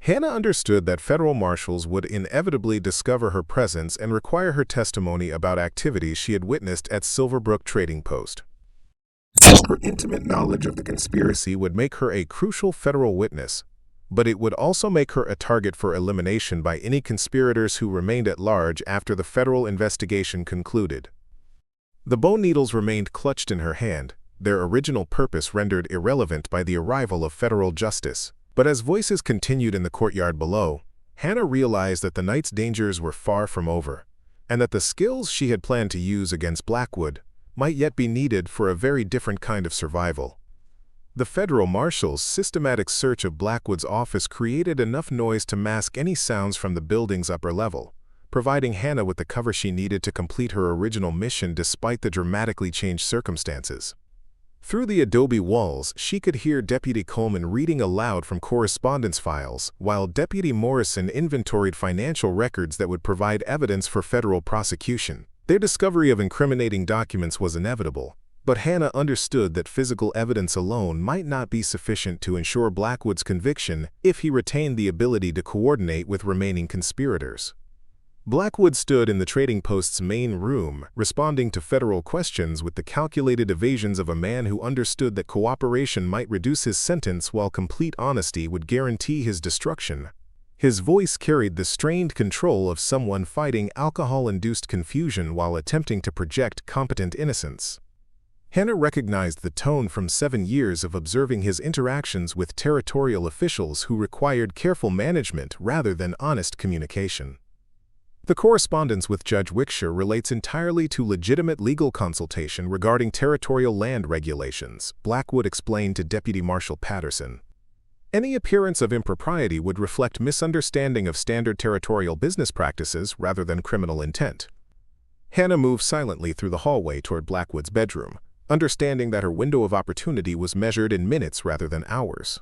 Hannah understood that federal marshals would inevitably discover her presence and require her testimony about activities she had witnessed at Silverbrook Trading Post. Her intimate knowledge of the conspiracy would make her a crucial federal witness, but it would also make her a target for elimination by any conspirators who remained at large after the federal investigation concluded. The bone needles remained clutched in her hand, their original purpose rendered irrelevant by the arrival of federal justice. But as voices continued in the courtyard below, Hannah realized that the night's dangers were far from over, and that the skills she had planned to use against Blackwood might yet be needed for a very different kind of survival. The federal marshal's systematic search of Blackwood's office created enough noise to mask any sounds from the building's upper level, providing Hannah with the cover she needed to complete her original mission despite the dramatically changed circumstances. Through the adobe walls, she could hear Deputy Coleman reading aloud from correspondence files, while Deputy Morrison inventoried financial records that would provide evidence for federal prosecution. Their discovery of incriminating documents was inevitable, but Hannah understood that physical evidence alone might not be sufficient to ensure Blackwood's conviction if he retained the ability to coordinate with remaining conspirators. Blackwood stood in the trading post's main room, responding to federal questions with the calculated evasions of a man who understood that cooperation might reduce his sentence while complete honesty would guarantee his destruction. His voice carried the strained control of someone fighting alcohol-induced confusion while attempting to project competent innocence. Hannah recognized the tone from 7 years of observing his interactions with territorial officials who required careful management rather than honest communication. The correspondence with Judge Wickshire relates entirely to legitimate legal consultation regarding territorial land regulations, Blackwood explained to Deputy Marshal Patterson. Any appearance of impropriety would reflect misunderstanding of standard territorial business practices rather than criminal intent. Hannah moved silently through the hallway toward Blackwood's bedroom, understanding that her window of opportunity was measured in minutes rather than hours.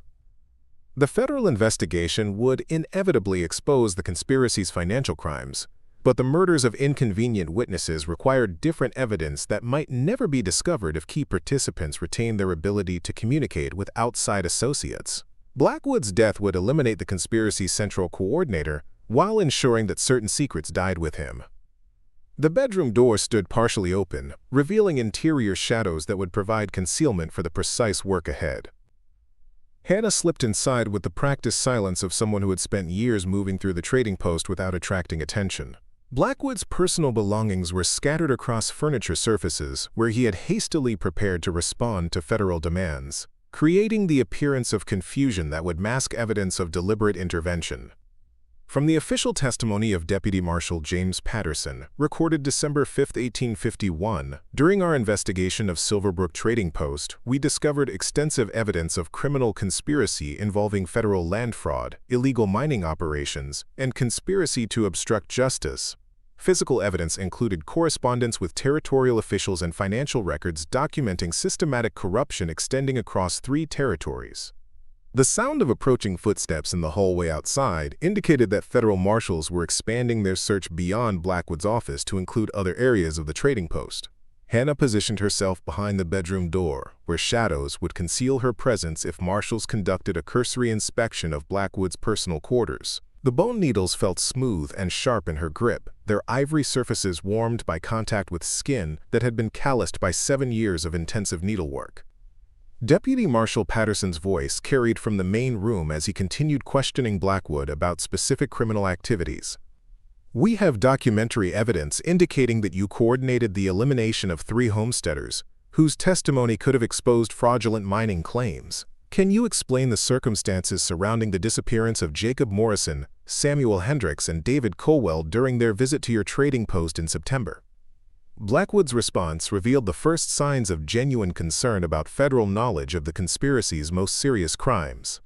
The federal investigation would inevitably expose the conspiracy's financial crimes, but the murders of inconvenient witnesses required different evidence that might never be discovered if key participants retained their ability to communicate with outside associates. Blackwood's death would eliminate the conspiracy's central coordinator while ensuring that certain secrets died with him. The bedroom door stood partially open, revealing interior shadows that would provide concealment for the precise work ahead. Hannah slipped inside with the practiced silence of someone who had spent years moving through the trading post without attracting attention. Blackwood's personal belongings were scattered across furniture surfaces where he had hastily prepared to respond to federal demands, creating the appearance of confusion that would mask evidence of deliberate intervention. From the official testimony of Deputy Marshal James Patterson, recorded December 5, 1851, during our investigation of Silverbrook Trading Post, we discovered extensive evidence of criminal conspiracy involving federal land fraud, illegal mining operations, and conspiracy to obstruct justice. Physical evidence included correspondence with territorial officials and financial records documenting systematic corruption extending across 3 territories. The sound of approaching footsteps in the hallway outside indicated that federal marshals were expanding their search beyond Blackwood's office to include other areas of the trading post. Hannah positioned herself behind the bedroom door, where shadows would conceal her presence if marshals conducted a cursory inspection of Blackwood's personal quarters. The bone needles felt smooth and sharp in her grip, their ivory surfaces warmed by contact with skin that had been calloused by 7 years of intensive needlework. Deputy Marshal Patterson's voice carried from the main room as he continued questioning Blackwood about specific criminal activities. We have documentary evidence indicating that you coordinated the elimination of 3 homesteaders, whose testimony could have exposed fraudulent mining claims. Can you explain the circumstances surrounding the disappearance of Jacob Morrison, Samuel Hendricks, and David Colwell during their visit to your trading post in September? Blackwood's response revealed the first signs of genuine concern about federal knowledge of the conspiracy's most serious crimes.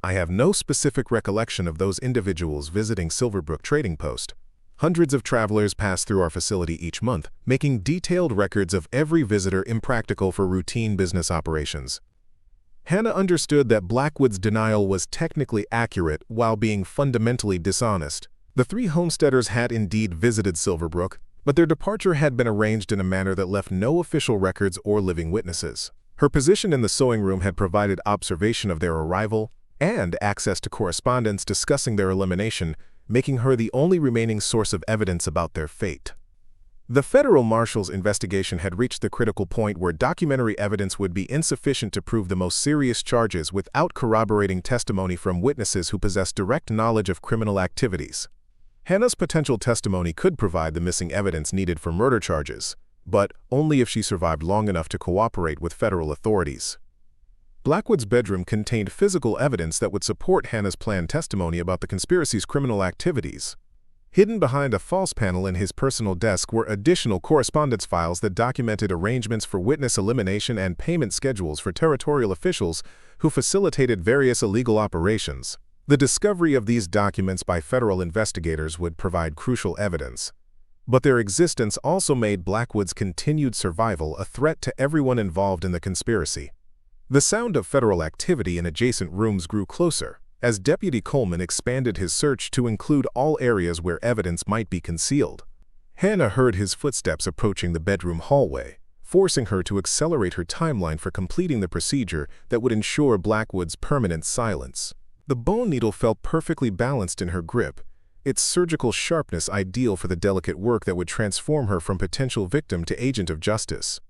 I have no specific recollection of those individuals visiting Silverbrook Trading Post. Hundreds of travelers pass through our facility each month, making detailed records of every visitor impractical for routine business operations. Hannah understood that Blackwood's denial was technically accurate while being fundamentally dishonest. The 3 homesteaders had indeed visited Silverbrook, but their departure had been arranged in a manner that left no official records or living witnesses. Her position in the sewing room had provided observation of their arrival and access to correspondence discussing their elimination, making her the only remaining source of evidence about their fate. The federal marshals' investigation had reached the critical point where documentary evidence would be insufficient to prove the most serious charges without corroborating testimony from witnesses who possessed direct knowledge of criminal activities. Hannah's potential testimony could provide the missing evidence needed for murder charges, but only if she survived long enough to cooperate with federal authorities. Blackwood's bedroom contained physical evidence that would support Hannah's planned testimony about the conspiracy's criminal activities. Hidden behind a false panel in his personal desk were additional correspondence files that documented arrangements for witness elimination and payment schedules for territorial officials who facilitated various illegal operations. The discovery of these documents by federal investigators would provide crucial evidence, but their existence also made Blackwood's continued survival a threat to everyone involved in the conspiracy. The sound of federal activity in adjacent rooms grew closer, as Deputy Coleman expanded his search to include all areas where evidence might be concealed. Hannah heard his footsteps approaching the bedroom hallway, forcing her to accelerate her timeline for completing the procedure that would ensure Blackwood's permanent silence. The bone needle felt perfectly balanced in her grip, its surgical sharpness ideal for the delicate work that would transform her from potential victim to agent of justice.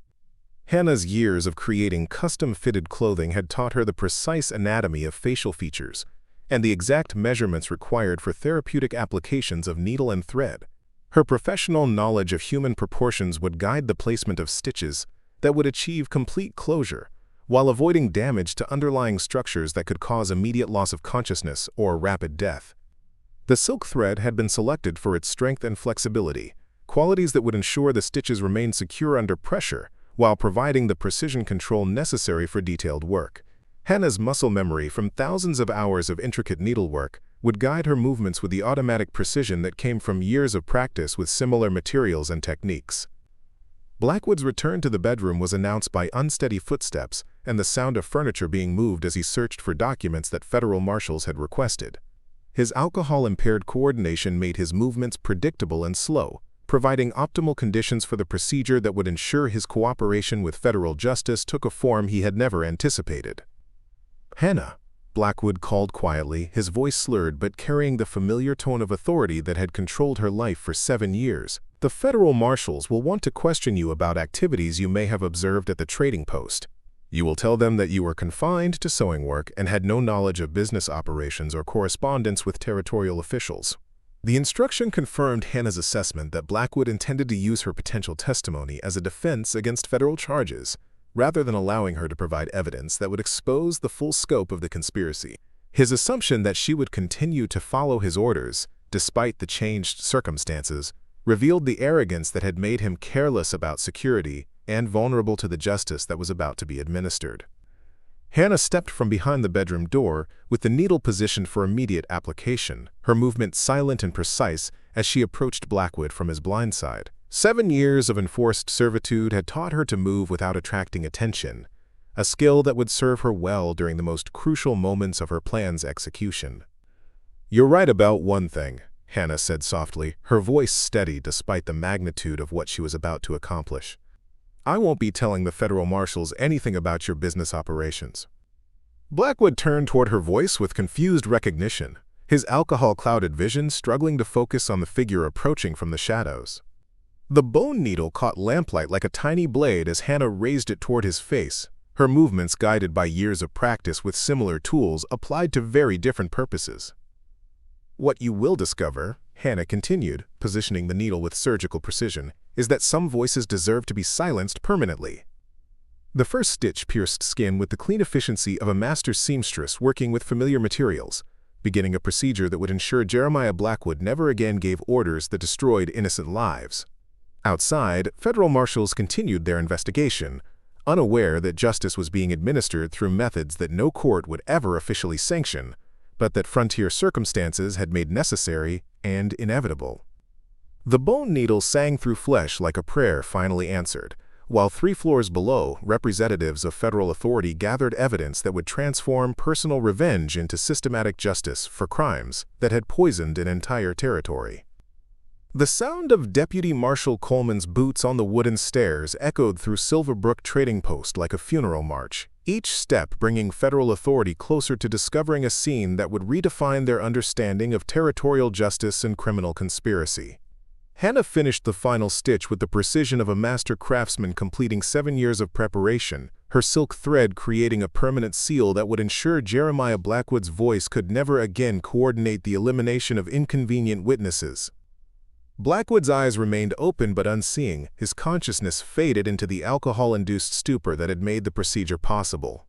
Hannah's years of creating custom-fitted clothing had taught her the precise anatomy of facial features and the exact measurements required for therapeutic applications of needle and thread. Her professional knowledge of human proportions would guide the placement of stitches that would achieve complete closure, while avoiding damage to underlying structures that could cause immediate loss of consciousness or rapid death. The silk thread had been selected for its strength and flexibility, qualities that would ensure the stitches remained secure under pressure while providing the precision control necessary for detailed work. Hannah's muscle memory from thousands of hours of intricate needlework would guide her movements with the automatic precision that came from years of practice with similar materials and techniques. Blackwood's return to the bedroom was announced by unsteady footsteps and the sound of furniture being moved as he searched for documents that federal marshals had requested. His alcohol-impaired coordination made his movements predictable and slow, providing optimal conditions for the procedure that would ensure his cooperation with federal justice took a form he had never anticipated. "Hannah," Blackwood called quietly, his voice slurred but carrying the familiar tone of authority that had controlled her life for 7 years. "The federal marshals will want to question you about activities you may have observed at the trading post. You will tell them that you were confined to sewing work and had no knowledge of business operations or correspondence with territorial officials." The instruction confirmed Hannah's assessment that Blackwood intended to use her potential testimony as a defense against federal charges, rather than allowing her to provide evidence that would expose the full scope of the conspiracy. His assumption that she would continue to follow his orders, despite the changed circumstances, revealed the arrogance that had made him careless about security and vulnerable to the justice that was about to be administered. Hannah stepped from behind the bedroom door with the needle positioned for immediate application, her movement silent and precise as she approached Blackwood from his blind side. 7 years of enforced servitude had taught her to move without attracting attention, a skill that would serve her well during the most crucial moments of her plan's execution. "You're right about one thing," Hannah said softly, her voice steady despite the magnitude of what she was about to accomplish. "I won't be telling the federal marshals anything about your business operations." Blackwood turned toward her voice with confused recognition, his alcohol-clouded vision struggling to focus on the figure approaching from the shadows. The bone needle caught lamplight like a tiny blade as Hannah raised it toward his face, her movements guided by years of practice with similar tools applied to very different purposes. "What you will discover," Hannah continued, positioning the needle with surgical precision, is that some voices deserve to be silenced permanently. The first stitch pierced skin with the clean efficiency of a master seamstress working with familiar materials, beginning a procedure that would ensure Jeremiah Blackwood never again gave orders that destroyed innocent lives. Outside, federal marshals continued their investigation, unaware that justice was being administered through methods that no court would ever officially sanction, but that frontier circumstances had made necessary and inevitable. The bone needle sang through flesh like a prayer finally answered, while 3 floors below, representatives of federal authority gathered evidence that would transform personal revenge into systematic justice for crimes that had poisoned an entire territory. The sound of Deputy Marshal Coleman's boots on the wooden stairs echoed through Silverbrook Trading Post like a funeral march, each step bringing federal authority closer to discovering a scene that would redefine their understanding of territorial justice and criminal conspiracy. Hannah finished the final stitch with the precision of a master craftsman completing 7 years of preparation, her silk thread creating a permanent seal that would ensure Jeremiah Blackwood's voice could never again coordinate the elimination of inconvenient witnesses. Blackwood's eyes remained open but unseeing, his consciousness faded into the alcohol-induced stupor that had made the procedure possible.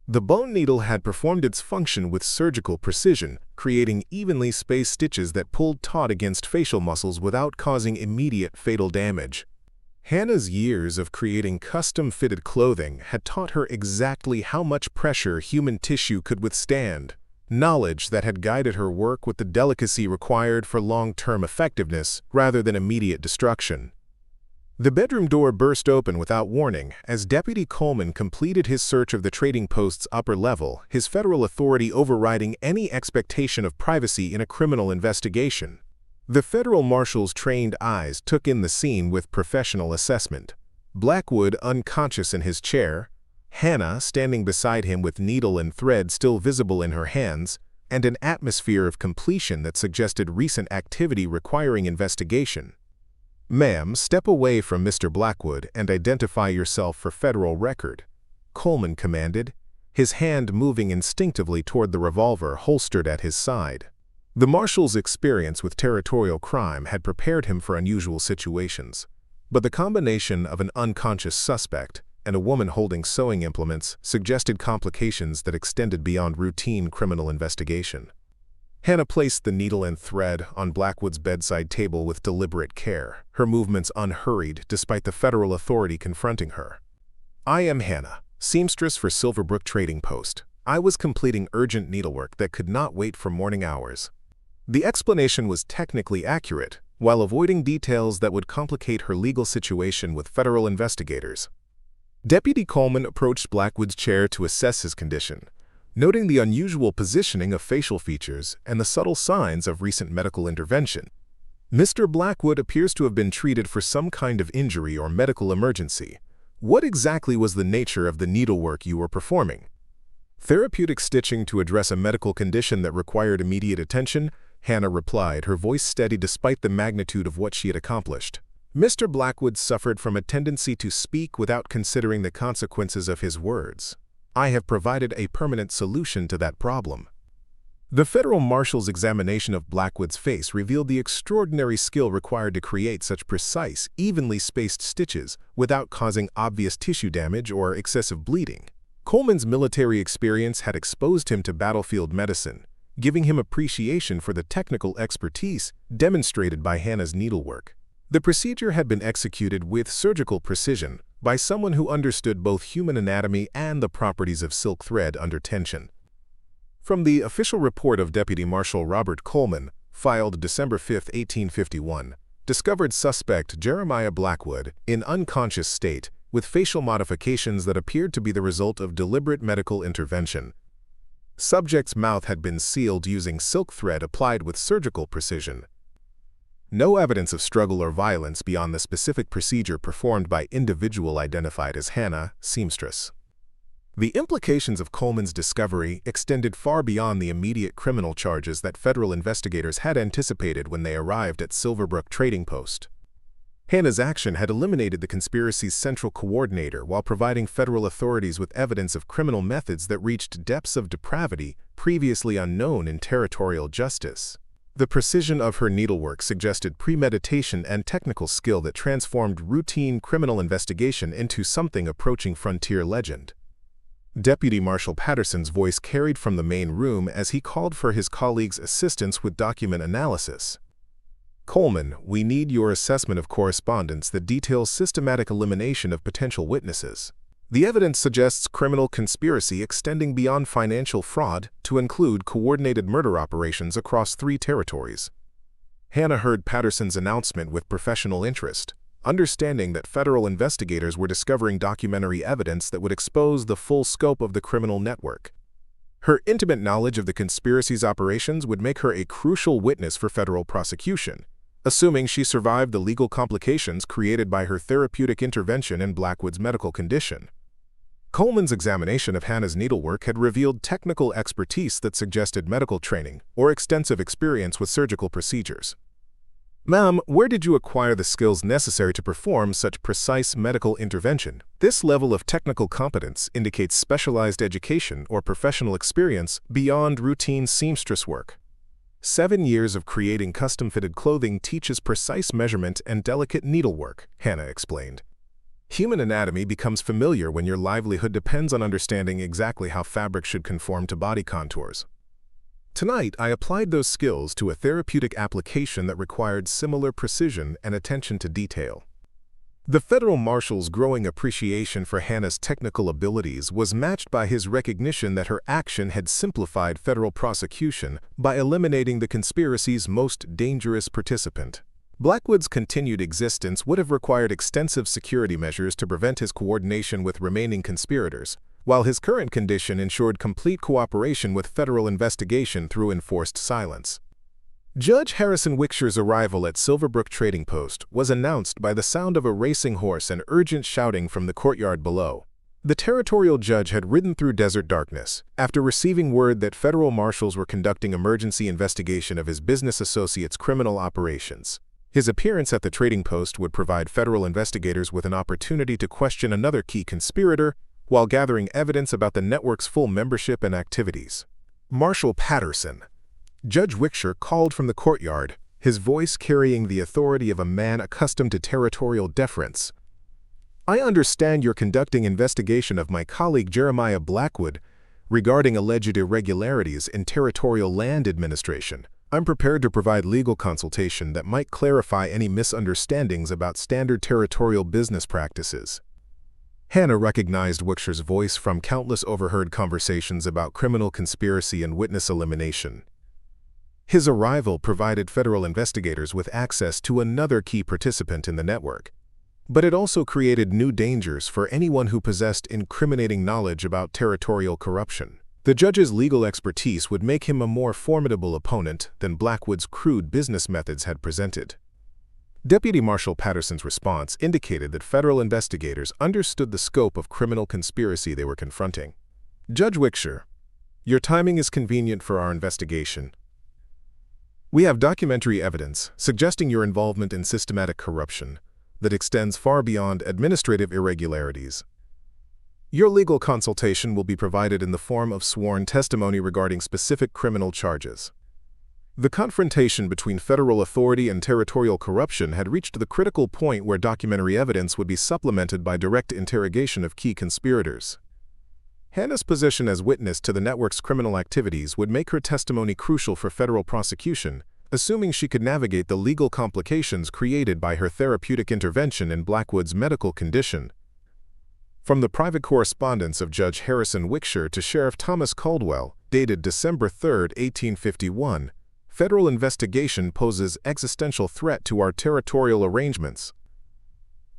The bone needle had performed its function with surgical precision, creating evenly spaced stitches that pulled taut against facial muscles without causing immediate fatal damage. Hannah's years of creating custom-fitted clothing had taught her exactly how much pressure human tissue could withstand, knowledge that had guided her work with the delicacy required for long-term effectiveness rather than immediate destruction. The bedroom door burst open without warning as Deputy Coleman completed his search of the trading post's upper level, his federal authority overriding any expectation of privacy in a criminal investigation. The federal marshal's trained eyes took in the scene with professional assessment. Blackwood unconscious in his chair, Hannah standing beside him with needle and thread still visible in her hands, and an atmosphere of completion that suggested recent activity requiring investigation. "Ma'am, step away from Mr. Blackwood and identify yourself for federal record," Coleman commanded, his hand moving instinctively toward the revolver holstered at his side. The marshal's experience with territorial crime had prepared him for unusual situations, but the combination of an unconscious suspect and a woman holding sewing implements suggested complications that extended beyond routine criminal investigation. Hannah placed the needle and thread on Blackwood's bedside table with deliberate care, her movements unhurried despite the federal authority confronting her. "I am Hannah, seamstress for Silverbrook Trading Post. I was completing urgent needlework that could not wait for morning hours." The explanation was technically accurate, while avoiding details that would complicate her legal situation with federal investigators. Deputy Coleman approached Blackwood's chair to assess his condition, noting the unusual positioning of facial features and the subtle signs of recent medical intervention. "Mr. Blackwood appears to have been treated for some kind of injury or medical emergency. What exactly was the nature of the needlework you were performing?" "Therapeutic stitching to address a medical condition that required immediate attention," Hannah replied, her voice steady despite the magnitude of what she had accomplished. Mr. Blackwood suffered from a tendency to speak without considering the consequences of his words. I have provided a permanent solution to that problem. The federal marshal's examination of Blackwood's face revealed the extraordinary skill required to create such precise, evenly spaced stitches without causing obvious tissue damage or excessive bleeding. Coleman's military experience had exposed him to battlefield medicine, giving him appreciation for the technical expertise demonstrated by Hannah's needlework. The procedure had been executed with surgical precision by someone who understood both human anatomy and the properties of silk thread under tension. From the official report of Deputy Marshal Robert Coleman, filed December 5, 1851, discovered suspect Jeremiah Blackwood in unconscious state with facial modifications that appeared to be the result of deliberate medical intervention. Subject's mouth had been sealed using silk thread applied with surgical precision. No evidence of struggle or violence beyond the specific procedure performed by individual identified as Hannah, seamstress. The implications of Coleman's discovery extended far beyond the immediate criminal charges that federal investigators had anticipated when they arrived at Silverbrook Trading Post. Hannah's action had eliminated the conspiracy's central coordinator while providing federal authorities with evidence of criminal methods that reached depths of depravity previously unknown in territorial justice. The precision of her needlework suggested premeditation and technical skill that transformed routine criminal investigation into something approaching frontier legend. Deputy Marshal Patterson's voice carried from the main room as he called for his colleagues' assistance with document analysis. "Coleman, we need your assessment of correspondence that details systematic elimination of potential witnesses. The evidence suggests criminal conspiracy extending beyond financial fraud to include coordinated murder operations across 3 territories." Hannah heard Patterson's announcement with professional interest, understanding that federal investigators were discovering documentary evidence that would expose the full scope of the criminal network. Her intimate knowledge of the conspiracy's operations would make her a crucial witness for federal prosecution, assuming she survived the legal complications created by her therapeutic intervention in Blackwood's medical condition. Coleman's examination of Hannah's needlework had revealed technical expertise that suggested medical training or extensive experience with surgical procedures. "Ma'am, where did you acquire the skills necessary to perform such precise medical intervention?" This level of technical competence indicates specialized education or professional experience beyond routine seamstress work. 7 years of creating custom-fitted clothing teaches precise measurement and delicate needlework, Hannah explained. Human anatomy becomes familiar when your livelihood depends on understanding exactly how fabric should conform to body contours. Tonight, I applied those skills to a therapeutic application that required similar precision and attention to detail. The federal marshal's growing appreciation for Hannah's technical abilities was matched by his recognition that her action had simplified federal prosecution by eliminating the conspiracy's most dangerous participant. Blackwood's continued existence would have required extensive security measures to prevent his coordination with remaining conspirators, while his current condition ensured complete cooperation with federal investigation through enforced silence. Judge Harrison Wickshire's arrival at Silverbrook Trading Post was announced by the sound of a racing horse and urgent shouting from the courtyard below. The territorial judge had ridden through desert darkness after receiving word that federal marshals were conducting emergency investigation of his business associate's criminal operations. His appearance at the trading post would provide federal investigators with an opportunity to question another key conspirator while gathering evidence about the network's full membership and activities. "Marshal Patterson," Judge Wickshire called from the courtyard, his voice carrying the authority of a man accustomed to territorial deference. "I understand you're conducting investigation of my colleague Jeremiah Blackwood regarding alleged irregularities in territorial land administration. I'm prepared to provide legal consultation that might clarify any misunderstandings about standard territorial business practices." Hannah recognized Wickshire's voice from countless overheard conversations about criminal conspiracy and witness elimination. His arrival provided federal investigators with access to another key participant in the network, but it also created new dangers for anyone who possessed incriminating knowledge about territorial corruption. The judge's legal expertise would make him a more formidable opponent than Blackwood's crude business methods had presented. Deputy Marshal Patterson's response indicated that federal investigators understood the scope of criminal conspiracy they were confronting. "Judge Wickshire, your timing is convenient for our investigation. We have documentary evidence suggesting your involvement in systematic corruption that extends far beyond administrative irregularities. Your legal consultation will be provided in the form of sworn testimony regarding specific criminal charges." The confrontation between federal authority and territorial corruption had reached the critical point where documentary evidence would be supplemented by direct interrogation of key conspirators. Hannah's position as witness to the network's criminal activities would make her testimony crucial for federal prosecution, assuming she could navigate the legal complications created by her therapeutic intervention in Blackwood's medical condition. From the private correspondence of Judge Harrison Wickshire to Sheriff Thomas Caldwell, dated December 3, 1851, federal investigation poses existential threat to our territorial arrangements.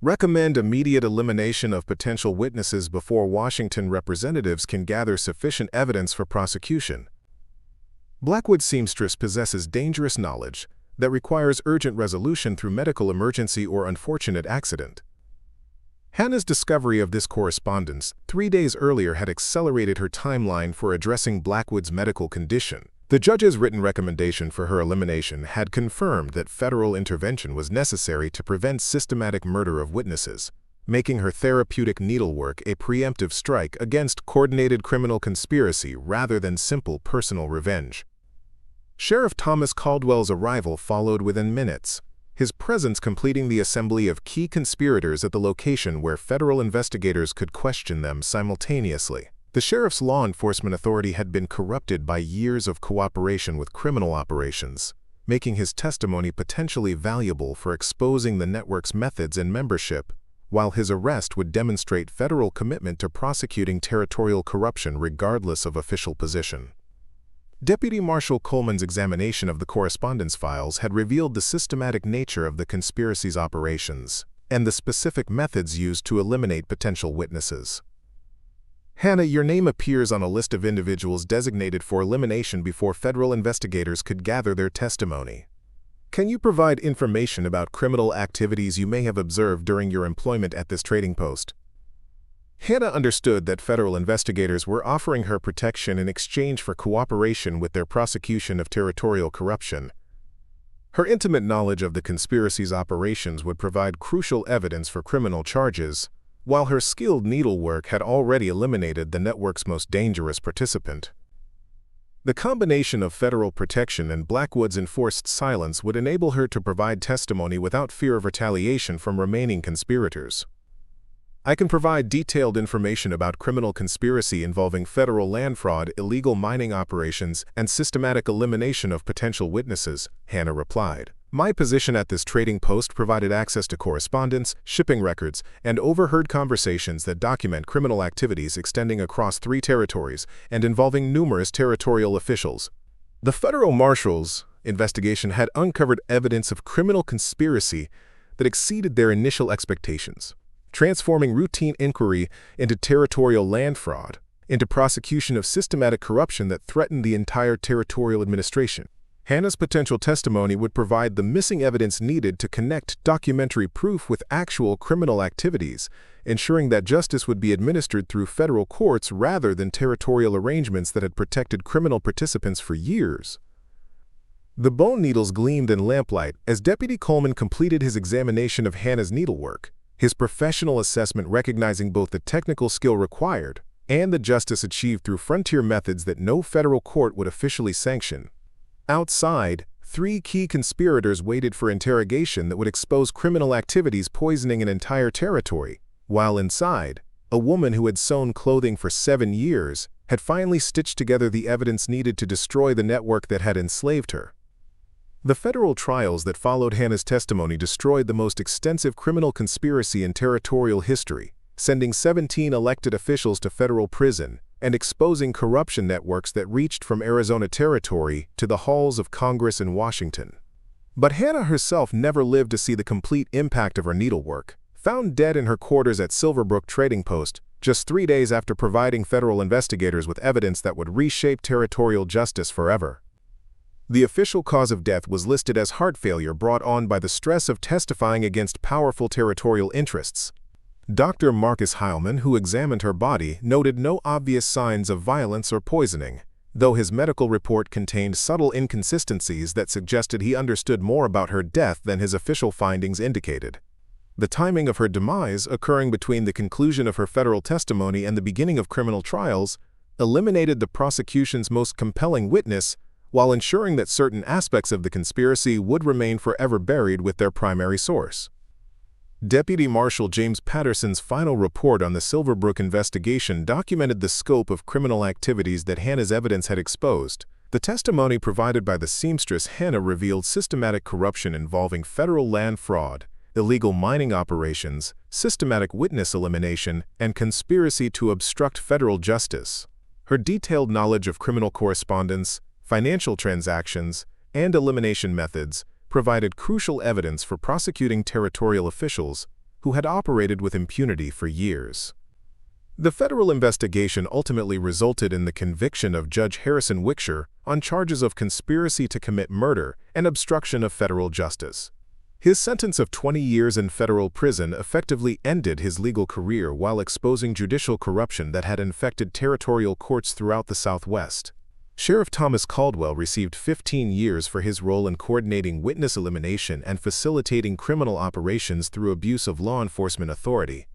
Recommend immediate elimination of potential witnesses before Washington representatives can gather sufficient evidence for prosecution. Blackwood seamstress possesses dangerous knowledge that requires urgent resolution through medical emergency or unfortunate accident. Hannah's discovery of this correspondence 3 days earlier had accelerated her timeline for addressing Blackwood's medical condition. The judge's written recommendation for her elimination had confirmed that federal intervention was necessary to prevent systematic murder of witnesses, making her therapeutic needlework a preemptive strike against coordinated criminal conspiracy rather than simple personal revenge. Sheriff Thomas Caldwell's arrival followed within minutes, his presence completing the assembly of key conspirators at the location where federal investigators could question them simultaneously. The sheriff's law enforcement authority had been corrupted by years of cooperation with criminal operations, making his testimony potentially valuable for exposing the network's methods and membership, while his arrest would demonstrate federal commitment to prosecuting territorial corruption regardless of official position. Deputy Marshal Coleman's examination of the correspondence files had revealed the systematic nature of the conspiracy's operations and the specific methods used to eliminate potential witnesses. Hannah, your name appears on a list of individuals designated for elimination before federal investigators could gather their testimony. Can you provide information about criminal activities you may have observed during your employment at this trading post? Hannah understood that federal investigators were offering her protection in exchange for cooperation with their prosecution of territorial corruption. Her intimate knowledge of the conspiracy's operations would provide crucial evidence for criminal charges, while her skilled needlework had already eliminated the network's most dangerous participant. The combination of federal protection and Blackwood's enforced silence would enable her to provide testimony without fear of retaliation from remaining conspirators. I can provide detailed information about criminal conspiracy involving federal land fraud, illegal mining operations, and systematic elimination of potential witnesses, Hannah replied. My position at this trading post provided access to correspondence, shipping records, and overheard conversations that document criminal activities extending across 3 territories and involving numerous territorial officials. The federal marshals' investigation had uncovered evidence of criminal conspiracy that exceeded their initial expectations, transforming routine inquiry into territorial land fraud, into prosecution of systematic corruption that threatened the entire territorial administration. Hannah's potential testimony would provide the missing evidence needed to connect documentary proof with actual criminal activities, ensuring that justice would be administered through federal courts rather than territorial arrangements that had protected criminal participants for years. The bone needles gleamed in lamplight as Deputy Coleman completed his examination of Hannah's needlework, his professional assessment recognizing both the technical skill required and the justice achieved through frontier methods that no federal court would officially sanction. Outside, 3 key conspirators waited for interrogation that would expose criminal activities poisoning an entire territory, while inside, a woman who had sewn clothing for 7 years had finally stitched together the evidence needed to destroy the network that had enslaved her. The federal trials that followed Hannah's testimony destroyed the most extensive criminal conspiracy in territorial history, sending 17 elected officials to federal prison and exposing corruption networks that reached from Arizona Territory to the halls of Congress in Washington. But Hannah herself never lived to see the complete impact of her needlework. Found dead in her quarters at Silverbrook Trading Post, just 3 days after providing federal investigators with evidence that would reshape territorial justice forever. The official cause of death was listed as heart failure brought on by the stress of testifying against powerful territorial interests. Dr. Marcus Heilman, who examined her body, noted no obvious signs of violence or poisoning, though his medical report contained subtle inconsistencies that suggested he understood more about her death than his official findings indicated. The timing of her demise, occurring between the conclusion of her federal testimony and the beginning of criminal trials, eliminated the prosecution's most compelling witness, while ensuring that certain aspects of the conspiracy would remain forever buried with their primary source. Deputy Marshal James Patterson's final report on the Silverbrook investigation documented the scope of criminal activities that Hannah's evidence had exposed. The testimony provided by the seamstress Hannah revealed systematic corruption involving federal land fraud, illegal mining operations, systematic witness elimination, and conspiracy to obstruct federal justice. Her detailed knowledge of criminal correspondence, financial transactions, and elimination methods provided crucial evidence for prosecuting territorial officials who had operated with impunity for years. The federal investigation ultimately resulted in the conviction of Judge Harrison Wickshire on charges of conspiracy to commit murder and obstruction of federal justice. His sentence of 20 years in federal prison effectively ended his legal career while exposing judicial corruption that had infected territorial courts throughout the Southwest. Sheriff Thomas Caldwell received 15 years for his role in coordinating witness elimination and facilitating criminal operations through abuse of law enforcement authority.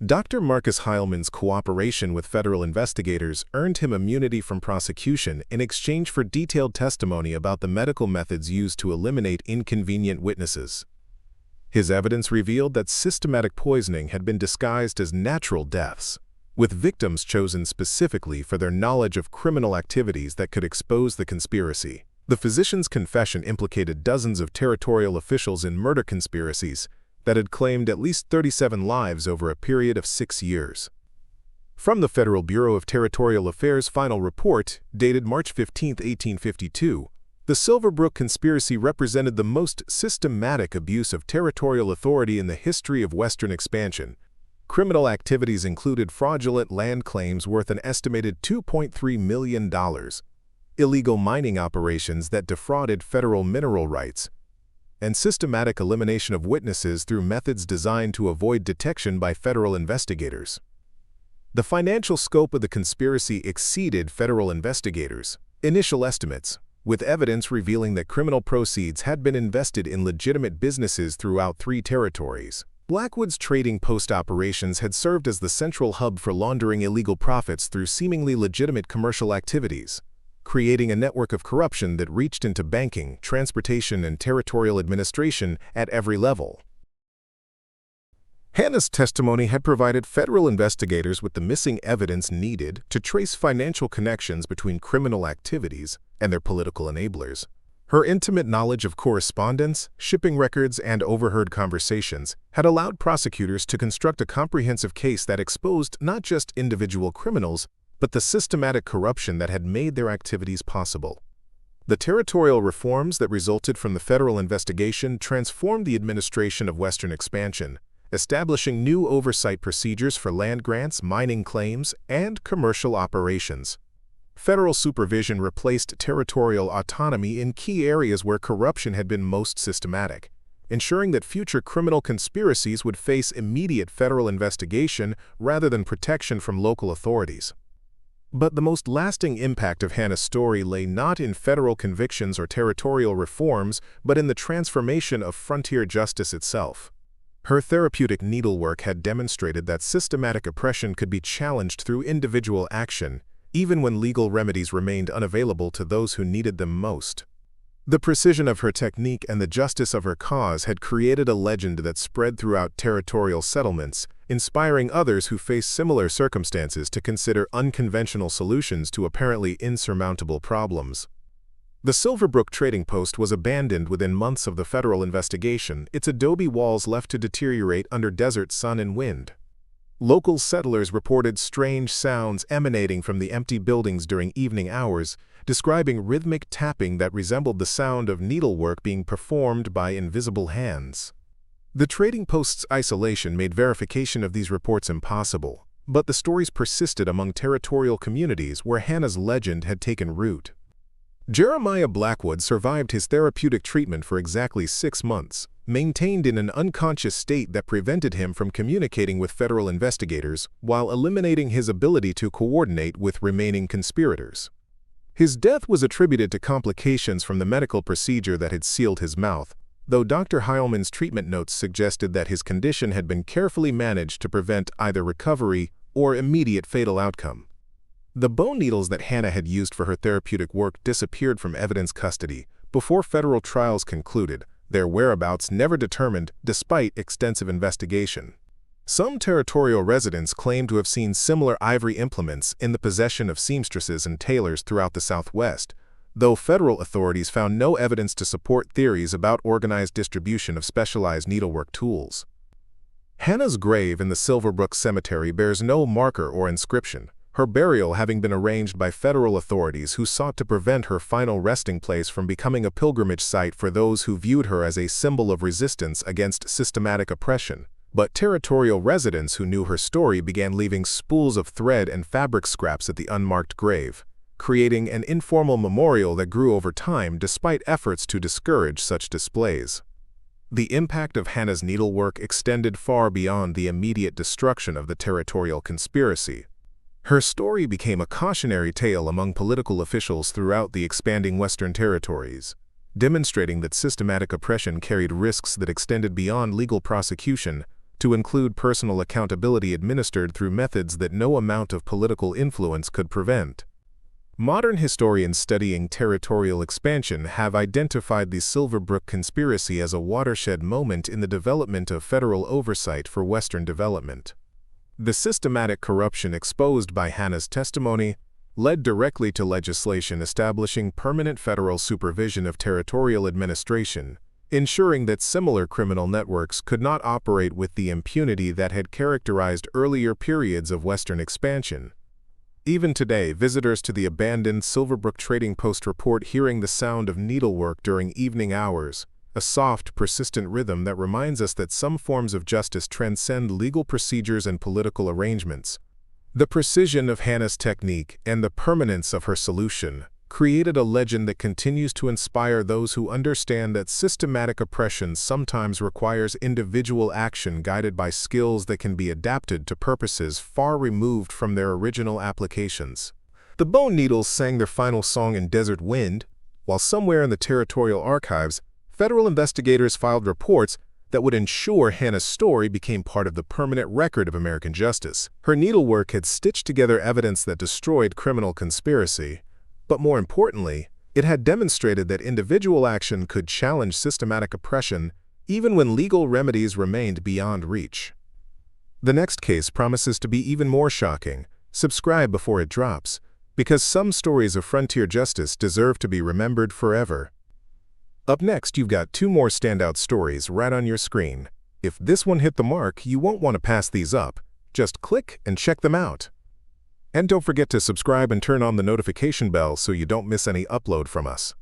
Dr. Marcus Heilman's cooperation with federal investigators earned him immunity from prosecution in exchange for detailed testimony about the medical methods used to eliminate inconvenient witnesses. His evidence revealed that systematic poisoning had been disguised as natural deaths, with victims chosen specifically for their knowledge of criminal activities that could expose the conspiracy. The physician's confession implicated dozens of territorial officials in murder conspiracies that had claimed at least 37 lives over a period of 6 years. From the Federal Bureau of Territorial Affairs' final report, dated March 15, 1852, the Silverbrook conspiracy represented the most systematic abuse of territorial authority in the history of Western expansion. Criminal activities included fraudulent land claims worth an estimated $2.3 million, illegal mining operations that defrauded federal mineral rights, and systematic elimination of witnesses through methods designed to avoid detection by federal investigators. The financial scope of the conspiracy exceeded federal investigators' initial estimates, with evidence revealing that criminal proceeds had been invested in legitimate businesses throughout 3 territories. Blackwood's trading post operations had served as the central hub for laundering illegal profits through seemingly legitimate commercial activities, creating a network of corruption that reached into banking, transportation, and territorial administration at every level. Hanna's testimony had provided federal investigators with the missing evidence needed to trace financial connections between criminal activities and their political enablers. Her intimate knowledge of correspondence, shipping records, and overheard conversations had allowed prosecutors to construct a comprehensive case that exposed not just individual criminals, but the systematic corruption that had made their activities possible. The territorial reforms that resulted from the federal investigation transformed the administration of Western expansion, establishing new oversight procedures for land grants, mining claims, and commercial operations. Federal supervision replaced territorial autonomy in key areas where corruption had been most systematic, ensuring that future criminal conspiracies would face immediate federal investigation rather than protection from local authorities. But the most lasting impact of Hanna's story lay not in federal convictions or territorial reforms, but in the transformation of frontier justice itself. Her therapeutic needlework had demonstrated that systematic oppression could be challenged through individual action, even when legal remedies remained unavailable to those who needed them most. The precision of her technique and the justice of her cause had created a legend that spread throughout territorial settlements, inspiring others who faced similar circumstances to consider unconventional solutions to apparently insurmountable problems. The Silverbrook trading post was abandoned within months of the federal investigation, its adobe walls left to deteriorate under desert sun and wind. Local settlers reported strange sounds emanating from the empty buildings during evening hours, describing rhythmic tapping that resembled the sound of needlework being performed by invisible hands. The trading post's isolation made verification of these reports impossible, but the stories persisted among territorial communities where Hanna's legend had taken root. Jeremiah Blackwood survived his therapeutic treatment for exactly 6 months, maintained in an unconscious state that prevented him from communicating with federal investigators while eliminating his ability to coordinate with remaining conspirators. His death was attributed to complications from the medical procedure that had sealed his mouth, though Dr. Heilman's treatment notes suggested that his condition had been carefully managed to prevent either recovery or immediate fatal outcome. The bone needles that Hanna had used for her therapeutic work disappeared from evidence custody before federal trials concluded, their whereabouts never determined despite extensive investigation. Some territorial residents claim to have seen similar ivory implements in the possession of seamstresses and tailors throughout the Southwest, though federal authorities found no evidence to support theories about organized distribution of specialized needlework tools. Hanna's grave in the Silverbrook Cemetery bears no marker or inscription, her burial having been arranged by federal authorities who sought to prevent her final resting place from becoming a pilgrimage site for those who viewed her as a symbol of resistance against systematic oppression. But territorial residents who knew her story began leaving spools of thread and fabric scraps at the unmarked grave, creating an informal memorial that grew over time despite efforts to discourage such displays. The impact of Hanna's needlework extended far beyond the immediate destruction of the territorial conspiracy. Her story became a cautionary tale among political officials throughout the expanding Western territories, demonstrating that systematic oppression carried risks that extended beyond legal prosecution to include personal accountability administered through methods that no amount of political influence could prevent. Modern historians studying territorial expansion have identified the Silverbrook Conspiracy as a watershed moment in the development of federal oversight for Western development. The systematic corruption exposed by Hannah's testimony led directly to legislation establishing permanent federal supervision of territorial administration, ensuring that similar criminal networks could not operate with the impunity that had characterized earlier periods of Western expansion. Even today, visitors to the abandoned Silverbrook Trading Post report hearing the sound of needlework during evening hours, a soft, persistent rhythm that reminds us that some forms of justice transcend legal procedures and political arrangements. The precision of Hannah's technique and the permanence of her solution created a legend that continues to inspire those who understand that systematic oppression sometimes requires individual action guided by skills that can be adapted to purposes far removed from their original applications. The Bone Needles sang their final song in Desert Wind, while somewhere in the territorial archives, federal investigators filed reports that would ensure Hannah's story became part of the permanent record of American justice. Her needlework had stitched together evidence that destroyed criminal conspiracy, but more importantly, it had demonstrated that individual action could challenge systematic oppression even when legal remedies remained beyond reach. The next case promises to be even more shocking. Subscribe before it drops, because some stories of frontier justice deserve to be remembered forever. Up next, you've got two more standout stories right on your screen. If this one hit the mark, you won't want to pass these up. Just click and check them out. And don't forget to subscribe and turn on the notification bell so you don't miss any upload from us.